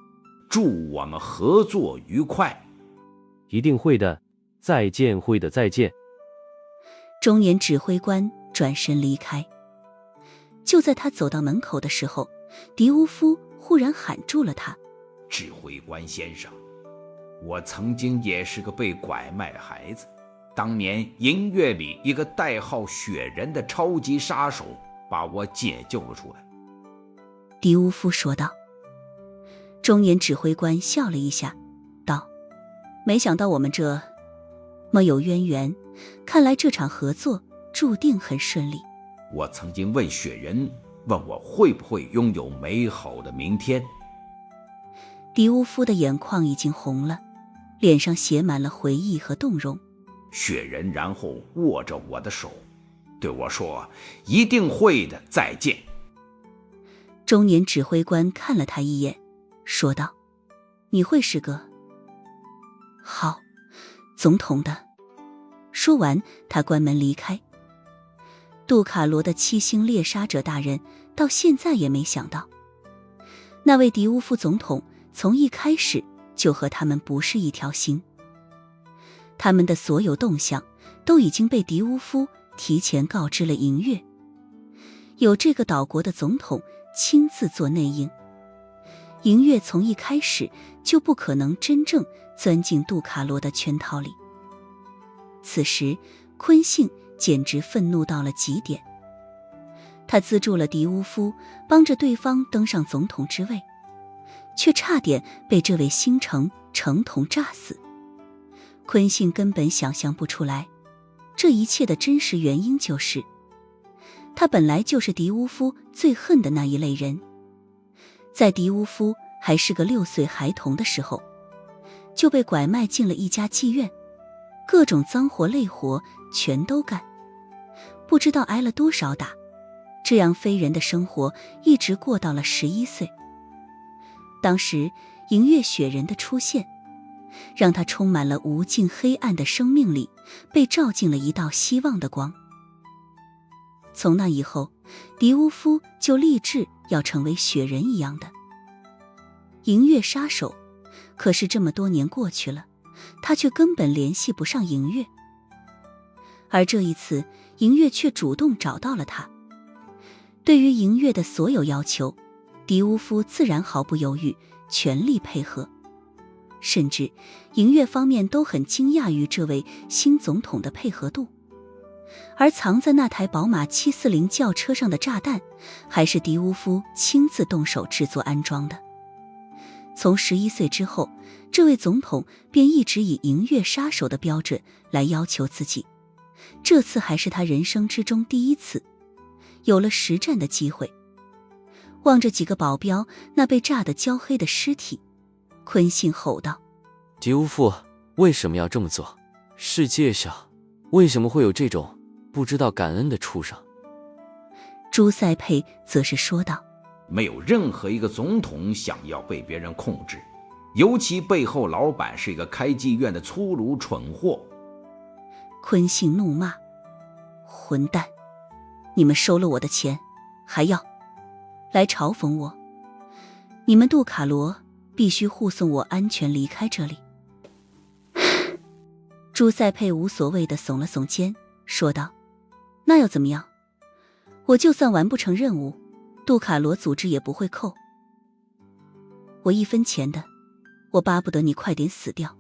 祝我们合作愉快。一定会的，再见，会的，再见。中年指挥官转身离开。就在他走到门口的时候，狄乌夫忽然喊住了他：指挥官先生，我曾经也是个被拐卖的孩子，当年银月里一个代号雪人的超级杀手把我解救了出来。狄乌夫说道。中年指挥官笑了一下，道：没想到我们这么有渊源，看来这场合作注定很顺利。我曾经问雪人，问我会不会拥有美好的明天。狄乌夫的眼眶已经红了，脸上写满了回忆和动容。雪人然后握着我的手，对我说：一定会的，再见。中年指挥官看了他一眼，说道：你会是个好总统的。说完，他关门离开。杜卡罗的7星猎杀者大人到现在也没想到，那位狄乌夫总统从一开始就和他们不是一条心。他们的所有动向都已经被狄乌夫提前告知了银月，有这个岛国的总统亲自做内应，银月从一开始就不可能真正钻进杜卡罗的圈套里。此时坤信简直愤怒到了极点，他资助了狄乌夫，帮着对方登上总统之位，却差点被这位新城城统炸死。坤信根本想象不出来，这一切的真实原因就是，他本来就是狄乌夫最恨的那一类人。在狄乌夫还是个6岁孩童的时候，就被拐卖进了一家妓院，各种脏活累活全都干，不知道挨了多少打。这样非人的生活一直过到了11岁。当时银月雪人的出现，让他充满了无尽黑暗的生命里被照进了一道希望的光。从那以后，狄乌夫就立志要成为雪人一样的银月杀手。可是这么多年过去了，他却根本联系不上银月。而这一次，银月却主动找到了他。对于银月的所有要求，狄乌夫自然毫不犹豫，全力配合。甚至银月方面都很惊讶于这位新总统的配合度。而藏在那台宝马740轿车上的炸弹，还是狄乌夫亲自动手制作安装的。从11岁之后，这位总统便一直以银月杀手的标准来要求自己。这次还是他人生之中第一次有了实战的机会。望着几个保镖那被炸得焦黑的尸体，昆信吼道：狄乌夫，为什么要这么做？世界上为什么会有这种不知道感恩的畜生？朱塞佩则是说道：没有任何一个总统想要被别人控制，尤其背后老板是一个开妓院的粗鲁蠢货。昆信怒骂：混蛋，你们收了我的钱，还要来嘲讽我？你们杜卡罗必须护送我安全离开这里。朱塞佩无所谓地耸了耸肩，说道：那又怎么样？我就算完不成任务，杜卡罗组织也不会扣我1分钱的。我巴不得你快点死掉，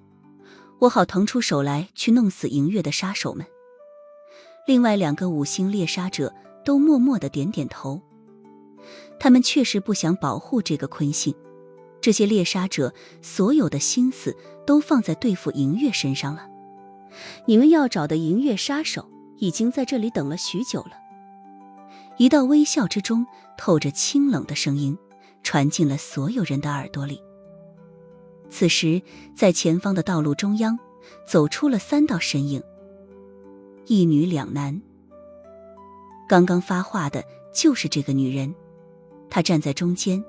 我好腾出手来去弄死银月的杀手们。另外2个5星猎杀者都默默地点点头。他们确实不想保护这个昆信，这些猎杀者所有的心思都放在对付银月身上了。你们要找的银月杀手已经在这里等了许久了。一道微笑之中透着清冷的声音传进了所有人的耳朵里。此时在前方的道路中央走出了3道身影，1女2男。刚刚发话的就是这个女人，她站在中间，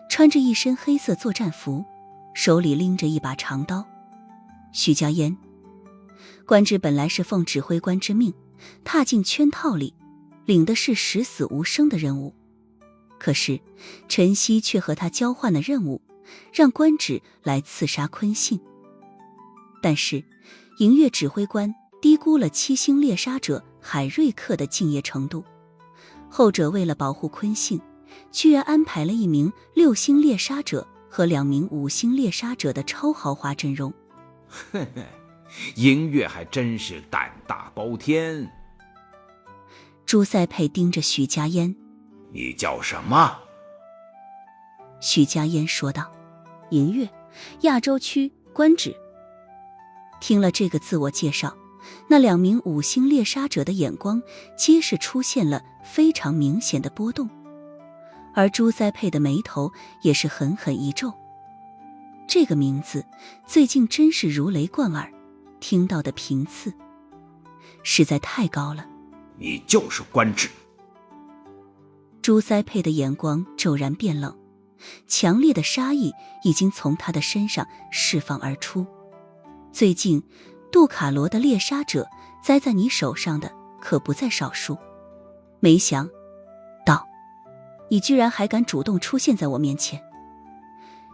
穿着一身黑色作战服，手里拎着一把长刀。许家烟。官职本来是奉指挥官之命踏进圈套里，领的是十死无生的任务。可是陈曦却和他交换了任务，让官职来刺杀昆信。但是银月指挥官低估了7星猎杀者海瑞克的敬业程度，后者为了保护昆信，居然安排了1名6星猎杀者和2名5星猎杀者的超豪华阵容。嘿嘿，银月还真是胆大包天。朱塞佩盯着许家烟：你叫什么？许家烟说道：银月，亚洲区官职。听了这个自我介绍，那2名5星猎杀者的眼光皆是出现了非常明显的波动，而朱塞佩的眉头也是狠狠一皱。这个名字最近真是如雷贯耳，听到的频次实在太高了。你就是官职。朱塞佩的眼光骤然变冷，强烈的杀意已经从他的身上释放而出。最近杜卡罗的猎杀者栽在你手上的可不在少数，没想到你居然还敢主动出现在我面前。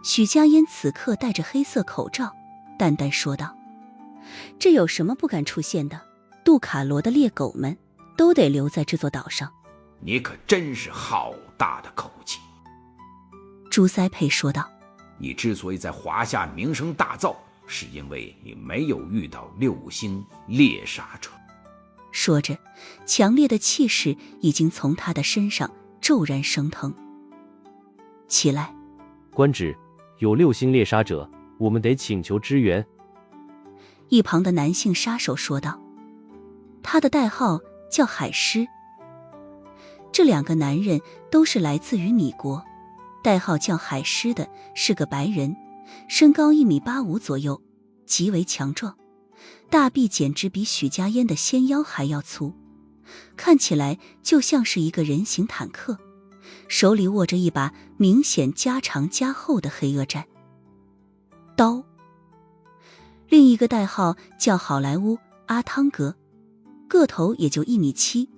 许家烟此刻戴着黑色口罩，淡淡说道：这有什么不敢出现的？杜卡罗的猎狗们都得留在这座岛上。你可真是好大的口气。朱塞佩说道：你之所以在华夏名声大噪，是因为你没有遇到6星猎杀者。说着，强烈的气势已经从他的身上骤然升腾起来。官职有6星猎杀者，我们得请求支援。一旁的男性杀手说道，他的代号叫海狮。这2个男人都是来自于米国，代号叫海狮的是个白人，身高1.85米左右，极为强壮，大臂简直比许家烟的纤腰还要粗，看起来就像是一个人形坦克，手里握着一把明显加长加厚的黑恶战刀。另一个代号叫好莱坞阿汤哥，个头也就1.7米，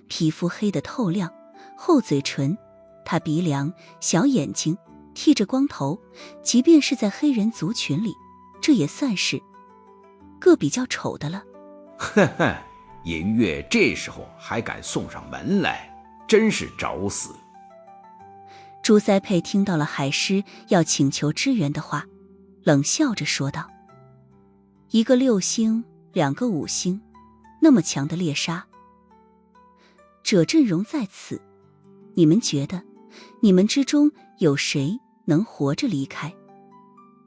皮肤黑得透亮，厚嘴唇，他鼻梁、小眼睛，剃着光头，即便是在黑人族群里，这也算是个比较丑的了。呵呵，银月这时候还敢送上门来，真是找死。朱塞佩听到了海狮要请求支援的话，冷笑着说道：一个6星，2个5星，那么强的猎杀，这阵容在此，你们觉得你们之中有谁能活着离开？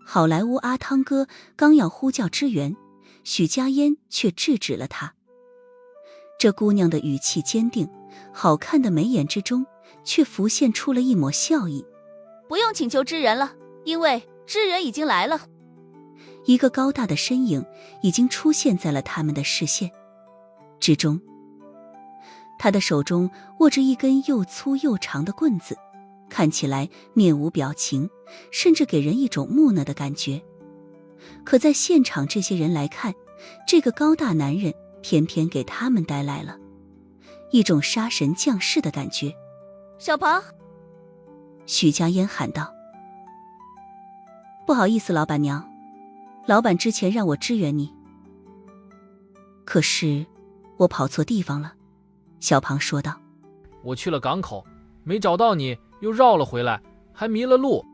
好莱坞阿汤哥刚要呼叫支援，许家烟却制止了他。这姑娘的语气坚定，好看的眉眼之中却浮现出了一抹笑意。不用请求支援了，因为支援已经来了。一个高大的身影已经出现在了他们的视线之中，他的手中握着一根又粗又长的棍子，看起来面无表情，甚至给人一种木讷的感觉。可在现场这些人来看，这个高大男人偏偏给他们带来了一种杀神降世的感觉。小庞，许家烟喊道：不好意思，老板娘，老板之前让我支援你，可是我跑错地方了。小庞说道：我去了港口，没找到你，又绕了回来，还迷了路。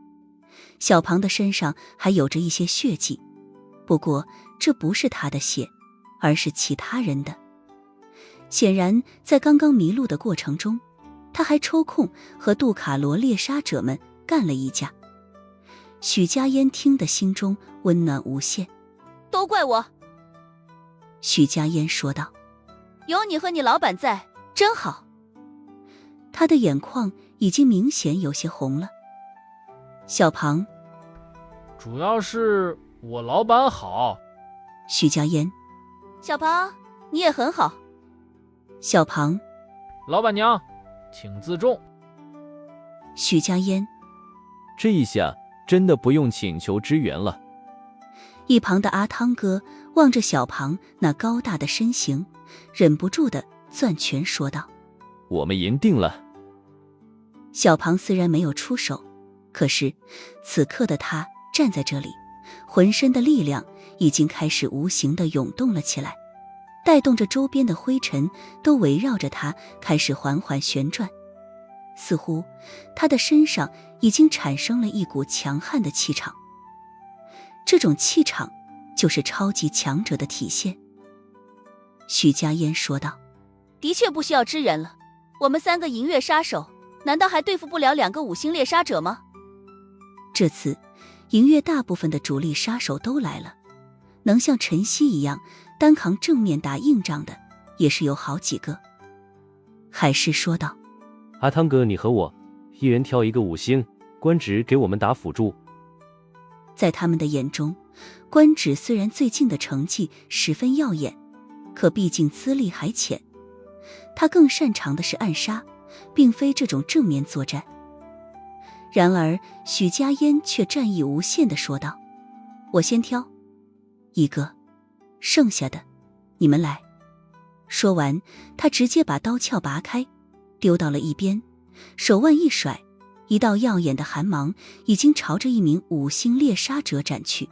小庞的身上还有着一些血迹，不过这不是他的血，而是其他人的。显然在刚刚迷路的过程中，他还抽空和杜卡罗猎杀者们干了一架。许家烟听得心中温暖无限。都怪我，许家烟说道，有你和你老板在真好。他的眼眶已经明显有些红了。小庞，主要是我老板好。许家烟，小庞，你也很好。小庞，老板娘，请自重。许家烟，这一下真的不用请求支援了。一旁的阿汤哥望着小庞那高大的身形，忍不住的攥拳说道：我们赢定了。小庞虽然没有出手，可是此刻的他站在这里，浑身的力量已经开始无形地涌动了起来，带动着周边的灰尘都围绕着他开始缓缓旋转，似乎他的身上已经产生了一股强悍的气场。这种气场就是超级强者的体现。许家烟说道：的确不需要支援了，我们3个银月杀手难道还对付不了2个5星猎杀者吗？这次银月大部分的主力杀手都来了，能像陈曦一样单扛正面打硬仗的也是有好几个。海狮说道：阿汤哥，你和我一人挑一个5星，官职给我们打辅助。在他们的眼中，官职虽然最近的成绩十分耀眼，可毕竟资历还浅，他更擅长的是暗杀，并非这种正面作战。然而许家烟却战意无限地说道：我先挑一个，剩下的你们来。说完，他直接把刀鞘拔开，丢到了一边，手腕一甩，一道耀眼的寒芒已经朝着一名5星猎杀者斩去。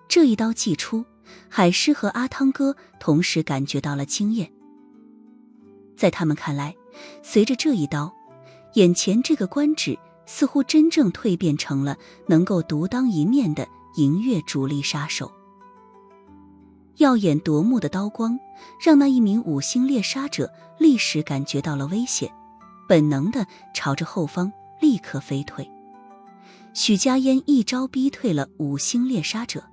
这一刀击出，海狮和阿汤哥同时感觉到了惊艳。在他们看来，随着这一刀，眼前这个官职似乎真正蜕变成了能够独当一面的银月主力杀手。耀眼夺目的刀光让那一名5星猎杀者立时感觉到了危险，本能地朝着后方立刻飞退。许家烟一招逼退了5星猎杀者，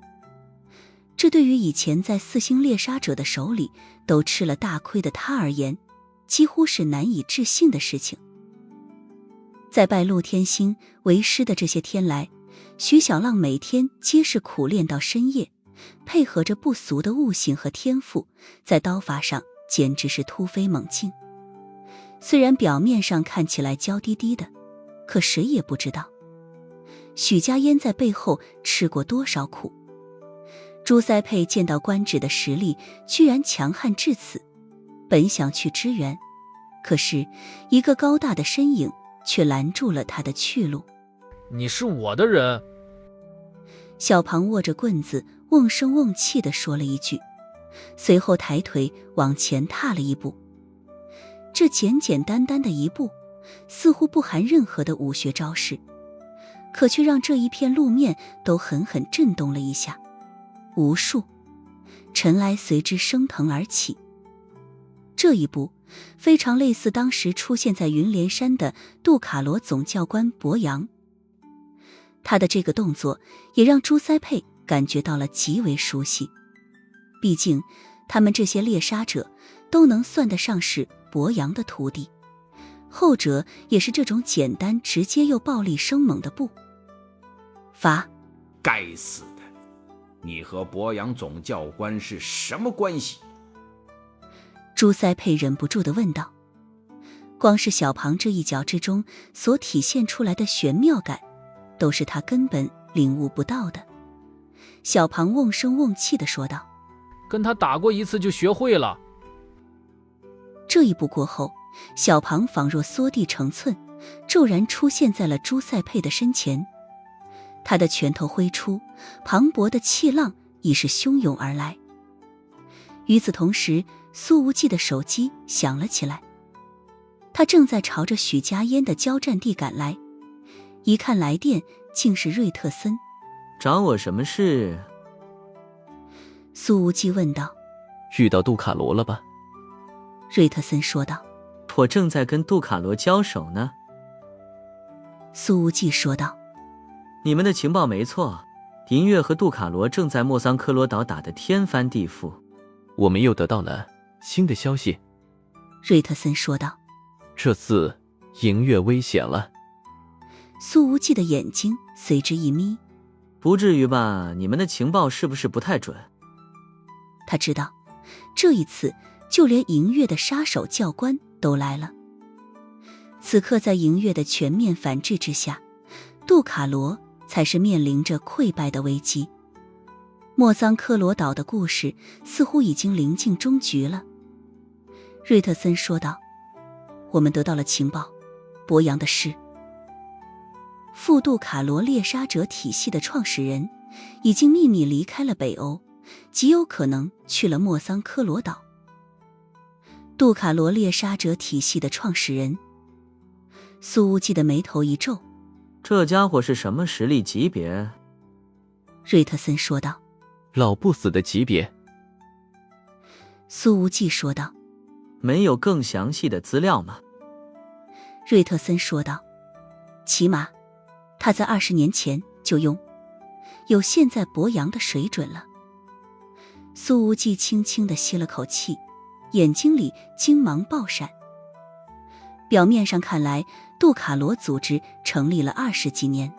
这对于以前在4星猎杀者的手里都吃了大亏的他而言，几乎是难以置信的事情。在拜陆天星为师的这些天来，徐小浪每天皆是苦练到深夜，配合着不俗的悟性和天赋，在刀法上简直是突飞猛进。虽然表面上看起来娇滴滴的，可谁也不知道许家烟在背后吃过多少苦。朱塞佩见到官职的实力居然强悍至此，本想去支援，可是一个高大的身影却拦住了他的去路。你是我的人。小庞握着棍子，瓮声瓮气地说了一句，随后抬腿往前踏了一步。这简简单单的一步，似乎不含任何的武学招式，可却让这一片路面都狠狠震动了一下，无数尘埃随之升腾而起。这一步非常类似当时出现在云连山的杜卡罗总教官博扬，他的这个动作也让朱塞佩感觉到了极为熟悉，毕竟他们这些猎杀者都能算得上是博扬的徒弟，后者也是这种简单直接又暴力生猛的步伐。该死的，你和博扬总教官是什么关系？朱塞佩忍不住地问道。光是小庞这一脚之中所体现出来的玄妙感，都是他根本领悟不到的。小庞瓮声瓮气地说道，跟他打过一次就学会了。这一步过后，小庞仿若缩地成寸，骤然出现在了朱塞佩的身前。他的拳头挥出，磅礴的气浪已是汹涌而来。与此同时，苏无忌的手机响了起来，他正在朝着许家烟的交战地赶来。一看来电，竟是瑞特森。找我什么事？苏无忌问道。遇到杜卡罗了吧？瑞特森说道。我正在跟杜卡罗交手呢。苏无忌说道。你们的情报没错，银月和杜卡罗正在莫桑科罗岛打得天翻地覆。我们又得到了新的消息。瑞特森说道。这次银月危险了。苏无忌的眼睛随之一眯。不至于吧？你们的情报是不是不太准？他知道，这一次就连银月的杀手教官都来了。此刻在银月的全面反制之下，杜卡罗才是面临着溃败的危机。莫桑科罗岛的故事似乎已经临近终局了。瑞特森说道，我们得到了情报，博扬的事。副杜卡罗猎杀者体系的创始人已经秘密离开了北欧，极有可能去了莫桑科罗岛。杜卡罗猎杀者体系的创始人，苏无忌的眉头一皱。这家伙是什么实力级别？瑞特森说道。老不死的级别。苏无忌说道。没有更详细的资料吗？瑞特森说道。起码他在20年前就有现在博扬的水准了。苏无忌轻轻地吸了口气，眼睛里精芒爆闪。表面上看来，杜卡罗组织成立了20几年，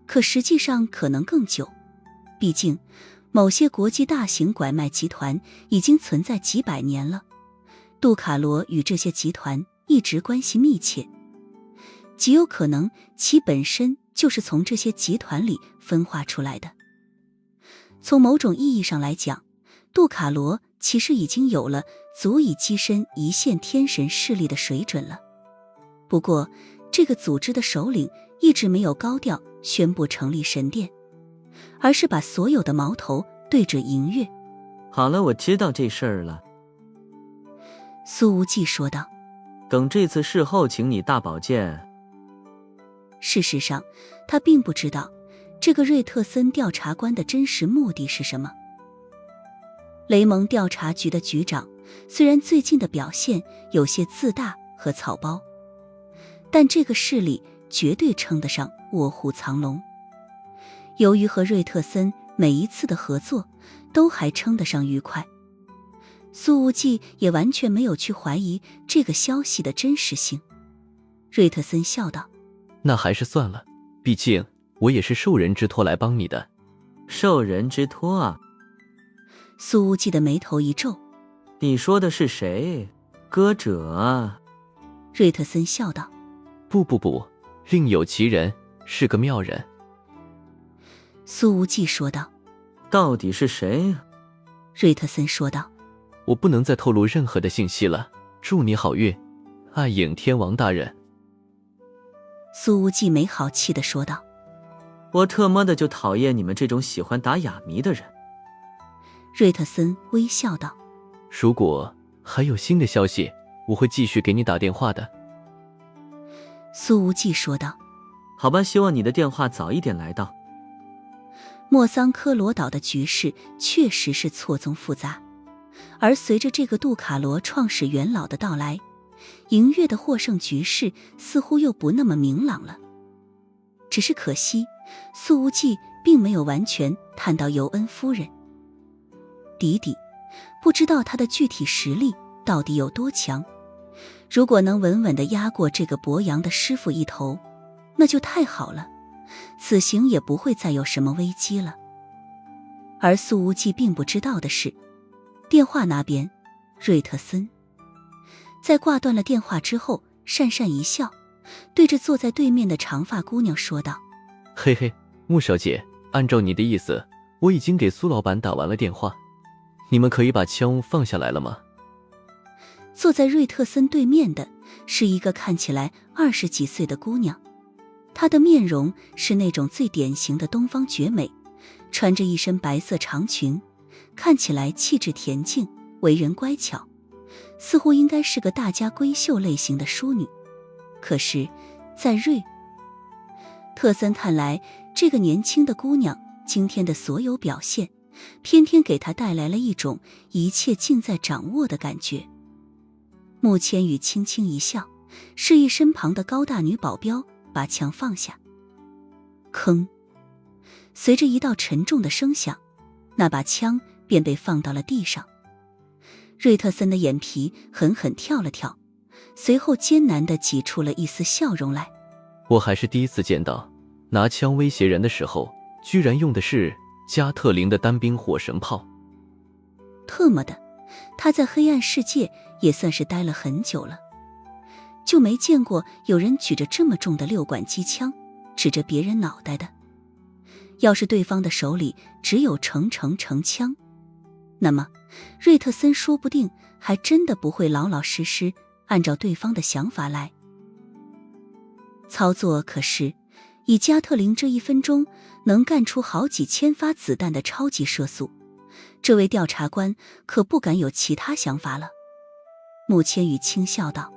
可实际上可能更久。毕竟某些国际大型拐卖集团已经存在几百年了，杜卡罗与这些集团一直关系密切，极有可能其本身就是从这些集团里分化出来的。从某种意义上来讲，杜卡罗其实已经有了足以跻身一线天神势力的水准了。不过这个组织的首领一直没有高调宣布成立神殿，而是把所有的矛头对准银月。好了，我知道这事儿了。苏无忌说道。等这次事后请你大保健。事实上他并不知道这个瑞特森调查官的真实目的是什么。雷蒙调查局的局长虽然最近的表现有些自大和草包，但这个势力绝对称得上卧虎藏龙。由于和瑞特森每一次的合作都还称得上愉快，苏无忌也完全没有去怀疑这个消息的真实性。瑞特森笑道：“那还是算了，毕竟我也是受人之托来帮你的。”受人之托啊？苏无忌的眉头一皱：“你说的是谁？歌者啊？”瑞特森笑道：“不，另有其人，是个妙人。”苏无忌说道：“到底是谁啊？”瑞特森说道：“我不能再透露任何的信息了。祝你好运，暗影天王大人。”苏无忌没好气地说道：“我特么的就讨厌你们这种喜欢打哑谜的人。”瑞特森微笑道：“如果还有新的消息，我会继续给你打电话的。”苏无忌说道：“好吧，希望你的电话早一点来到。”莫桑科罗岛的局势确实是错综复杂，而随着这个杜卡罗创始元老的到来，银月的获胜局势似乎又不那么明朗了。只是可惜，苏无忌并没有完全探到尤恩夫人。迪迪不知道他的具体实力到底有多强，如果能稳稳地压过这个博洋的师傅一头，那就太好了，此行也不会再有什么危机了。而苏无忌并不知道的是，电话那边，瑞特森在挂断了电话之后讪讪一笑，对着坐在对面的长发姑娘说道：“嘿嘿，穆小姐，按照你的意思，我已经给苏老板打完了电话，你们可以把枪放下来了吗？”坐在瑞特森对面的是一个看起来20几岁的姑娘，她的面容是那种最典型的东方绝美，穿着一身白色长裙，看起来气质恬静，为人乖巧，似乎应该是个大家闺秀类型的淑女。可是在瑞特森看来，这个年轻的姑娘今天的所有表现，偏偏给他带来了一种一切尽在掌握的感觉。穆千羽轻轻一笑，示意身旁的高大女保镖把枪放下。吭，随着一道沉重的声响，那把枪便被放到了地上。瑞特森的眼皮狠狠跳了跳，随后艰难地挤出了一丝笑容来。我还是第一次见到拿枪威胁人的时候，居然用的是加特林的单兵火神炮。特么的，他在黑暗世界也算是待了很久了，就没见过有人举着这么重的6管机枪指着别人脑袋的。要是对方的手里只有成枪，那么瑞特森说不定还真的不会老老实实按照对方的想法来操作。可是以加特林这1分钟能干出好几千发子弹的超级射速，这位调查官可不敢有其他想法了。穆千羽轻笑道：“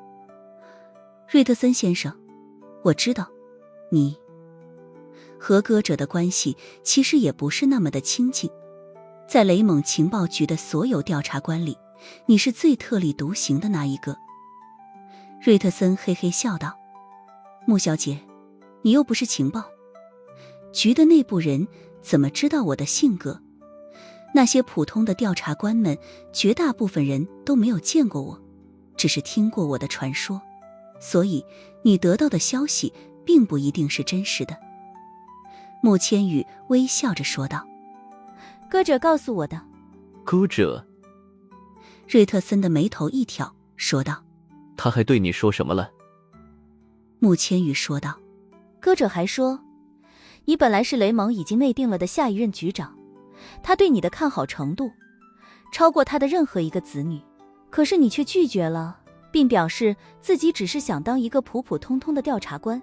瑞特森先生，我知道你和歌者的关系其实也不是那么的亲近，在雷蒙情报局的所有调查官里，你是最特立独行的那一个。”瑞特森嘿嘿笑道：“穆小姐，你又不是情报局的内部人，怎么知道我的性格？那些普通的调查官们，绝大部分人都没有见过我，只是听过我的传说，所以你得到的消息并不一定是真实的。”穆千羽微笑着说道：“歌者告诉我的。”歌者？瑞特森的眉头一挑，说道：“他还对你说什么了？”穆千羽说道：“歌者还说，你本来是雷蒙已经内定了的下一任局长，他对你的看好程度超过他的任何一个子女，可是你却拒绝了，并表示自己只是想当一个普普通通的调查官。”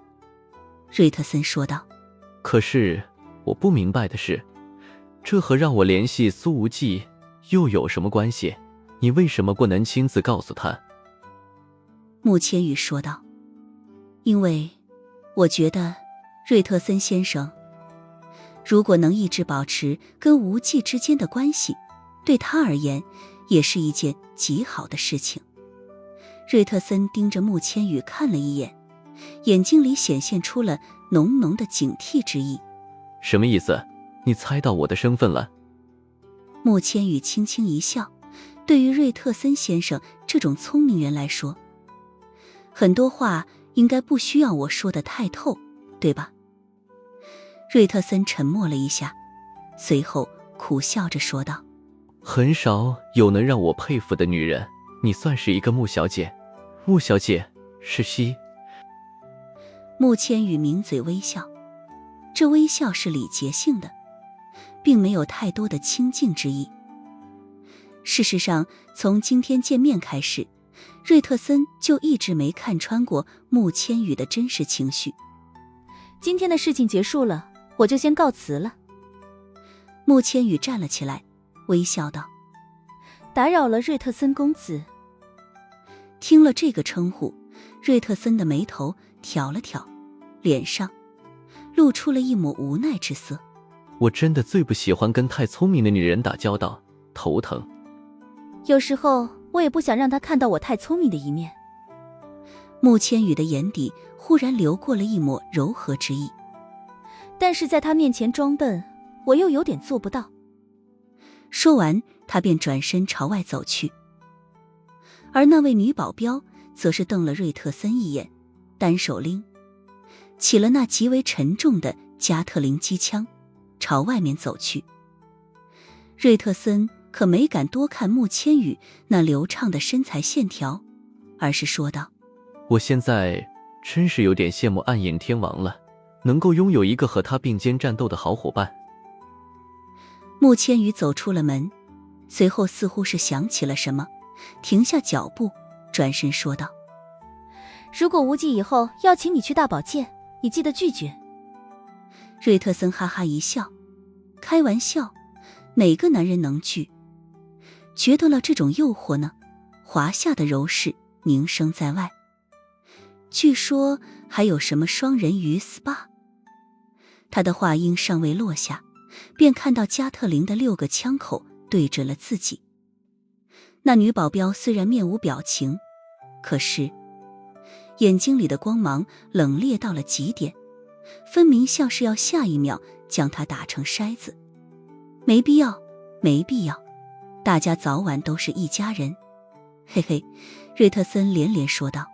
瑞特森说道：“可是我不明白的是，这和让我联系苏无忌又有什么关系？你为什么不能亲自告诉他？”穆千羽说道：“因为我觉得瑞特森先生如果能一直保持跟无忌之间的关系，对他而言也是一件极好的事情。”瑞特森盯着穆千羽看了一眼，眼睛里显现出了浓浓的警惕之意。“什么意思？你猜到我的身份了？”穆千羽轻轻一笑，对于瑞特森先生这种聪明人来说，很多话应该不需要我说得太透，对吧？瑞特森沉默了一下，随后苦笑着说道：很少有能让我佩服的女人，你算是一个穆小姐。穆小姐是西。穆千羽抿嘴微笑，这微笑是礼节性的，并没有太多的亲近之意。事实上，从今天见面开始，瑞特森就一直没看穿过穆千羽的真实情绪。今天的事情结束了，我就先告辞了。穆千羽站了起来，微笑道：打扰了瑞特森公子。听了这个称呼，瑞特森的眉头挑了挑，脸上露出了一抹无奈之色。我真的最不喜欢跟太聪明的女人打交道，头疼。有时候我也不想让他看到我太聪明的一面。穆千羽的眼底忽然流过了一抹柔和之意，但是在他面前装笨，我又有点做不到。说完，他便转身朝外走去。而那位女保镖则是瞪了瑞特森一眼，单手拎起了那极为沉重的加特林机枪，朝外面走去。瑞特森可没敢多看穆千羽那流畅的身材线条，而是说道：我现在真是有点羡慕暗影天王了，能够拥有一个和他并肩战斗的好伙伴。穆千羽走出了门，随后似乎是想起了什么，停下脚步，转身说道：如果无忌以后要请你去大保健，你记得拒绝。瑞特森哈哈一笑，开玩笑，哪个男人能拒？觉得了这种诱惑呢？华夏的柔士名声在外，据说还有什么双人鱼 SPA。 他的话音尚未落下，便看到加特林的6个枪口对准了自己。那女保镖虽然面无表情，可是眼睛里的光芒冷冽到了极点，分明像是要下一秒将他打成筛子。没必要，没必要，大家早晚都是一家人。嘿嘿，瑞特森连连说道。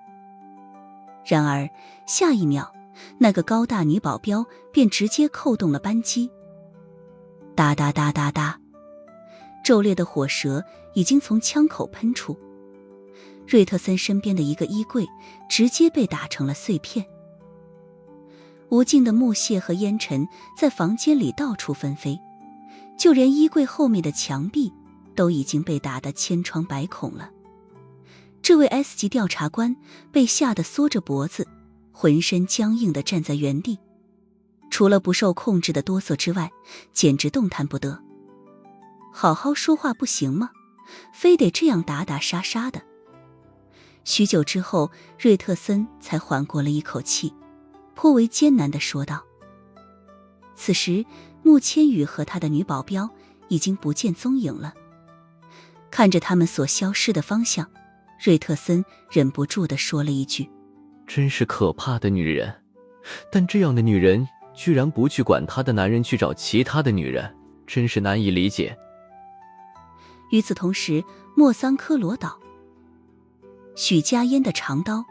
然而下一秒，那个高大女保镖便直接扣动了扳机。哒哒哒哒哒，骤烈的火舌已经从枪口喷出，瑞特森身边的一个衣柜直接被打成了碎片。无尽的木屑和烟尘在房间里到处纷飞，就连衣柜后面的墙壁都已经被打得千疮百孔了。这位 S 级调查官被吓得缩着脖子，浑身僵硬地站在原地，除了不受控制的哆嗦之外，简直动弹不得。好好说话不行吗？非得这样打打杀杀的。许久之后，瑞特森才缓过了一口气，颇为艰难地说道。此时穆千羽和他的女保镖已经不见踪影了。看着他们所消失的方向，瑞特森忍不住地说了一句：真是可怕的女人。但这样的女人居然不去管她的男人去找其他的女人，真是难以理解。与此同时，莫桑科罗岛，许家烟的长刀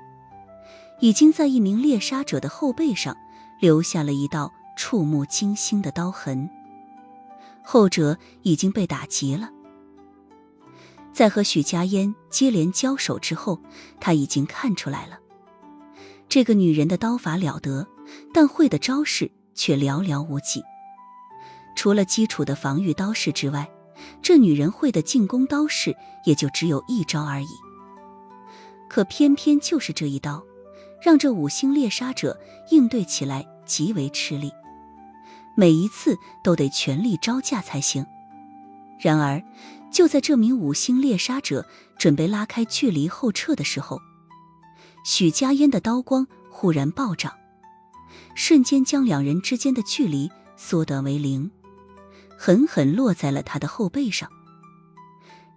已经在一名猎杀者的后背上留下了一道触目惊心的刀痕，后者已经被打急了。在和许家烟接连交手之后，他已经看出来了，这个女人的刀法了得，但会的招式却寥寥无几。除了基础的防御刀式之外，这女人会的进攻刀式也就只有一招而已。可偏偏就是这一刀，让这5星猎杀者应对起来极为吃力，每一次都得全力招架才行。然而就在这名5星猎杀者准备拉开距离后撤的时候，许家烟的刀光忽然暴涨，瞬间将两人之间的距离缩短为0，狠狠落在了他的后背上。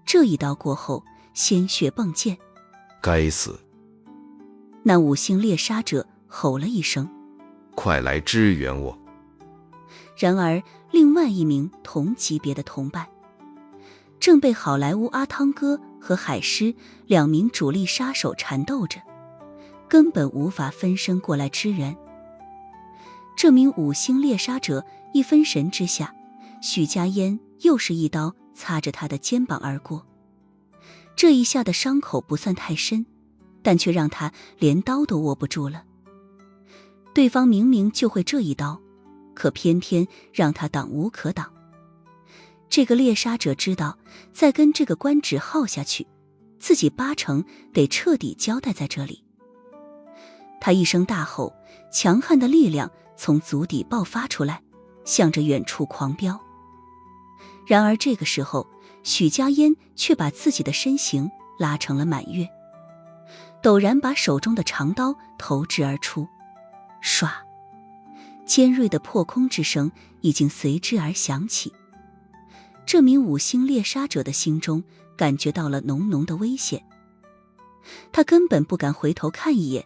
这一刀过后，鲜血迸溅。该死！那5星猎杀者吼了一声：快来支援我！然而另外一名同级别的同伴正被好莱坞阿汤哥和海狮2名主力杀手缠斗着，根本无法分身过来支援。这名5星猎杀者一分神之下，许家烟又是一刀擦着他的肩膀而过。这一下的伤口不算太深，但却让他连刀都握不住了。对方明明就会这一刀，可偏偏让他挡无可挡。这个猎杀者知道，再跟这个官职耗下去，自己8成得彻底交代在这里。他一声大吼，强悍的力量从足底爆发出来，向着远处狂飙。然而这个时候，许家烟却把自己的身形拉成了满月，陡然把手中的长刀投掷而出，唰，尖锐的破空之声已经随之而响起。这名5星猎杀者的心中感觉到了浓浓的危险，他根本不敢回头看一眼，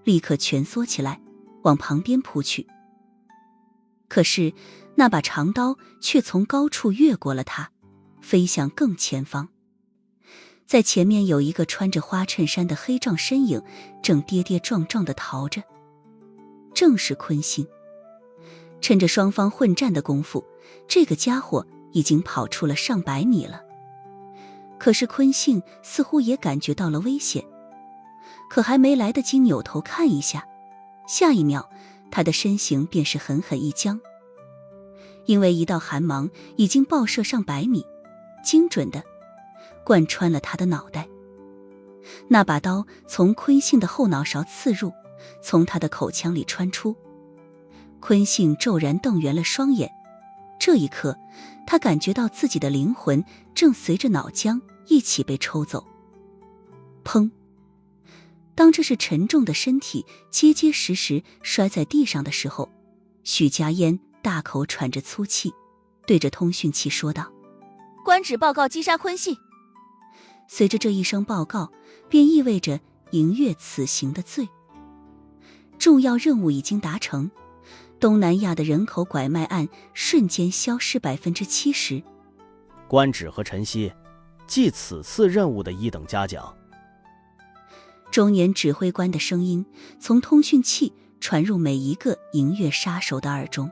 立刻蜷缩起来往旁边扑去。可是那把长刀却从高处越过了他，飞向更前方。在前面有一个穿着花衬衫的黑壮身影，正跌跌撞撞地逃着，正是坤信。趁着双方混战的功夫，这个家伙已经跑出了上百米了。可是坤信似乎也感觉到了危险，可还没来得及扭头看一下，下一秒他的身形便是狠狠一僵，因为一道寒芒已经爆射上百米，精准地贯穿了他的脑袋。那把刀从坤信的后脑勺刺入，从他的口腔里穿出。坤信骤然瞪圆了双眼，这一刻他感觉到自己的灵魂正随着脑浆一起被抽走。砰！当这是沉重的身体结结实实摔在地上的时候，许家烟大口喘着粗气，对着通讯器说道：官职报告击杀坤信。随着这一声报告，便意味着迎月此行的罪。重要任务已经达成，东南亚的人口拐卖案瞬间消失70%。官职和晨曦，记此次任务的1等嘉奖。中年指挥官的声音从通讯器传入每一个迎月杀手的耳中。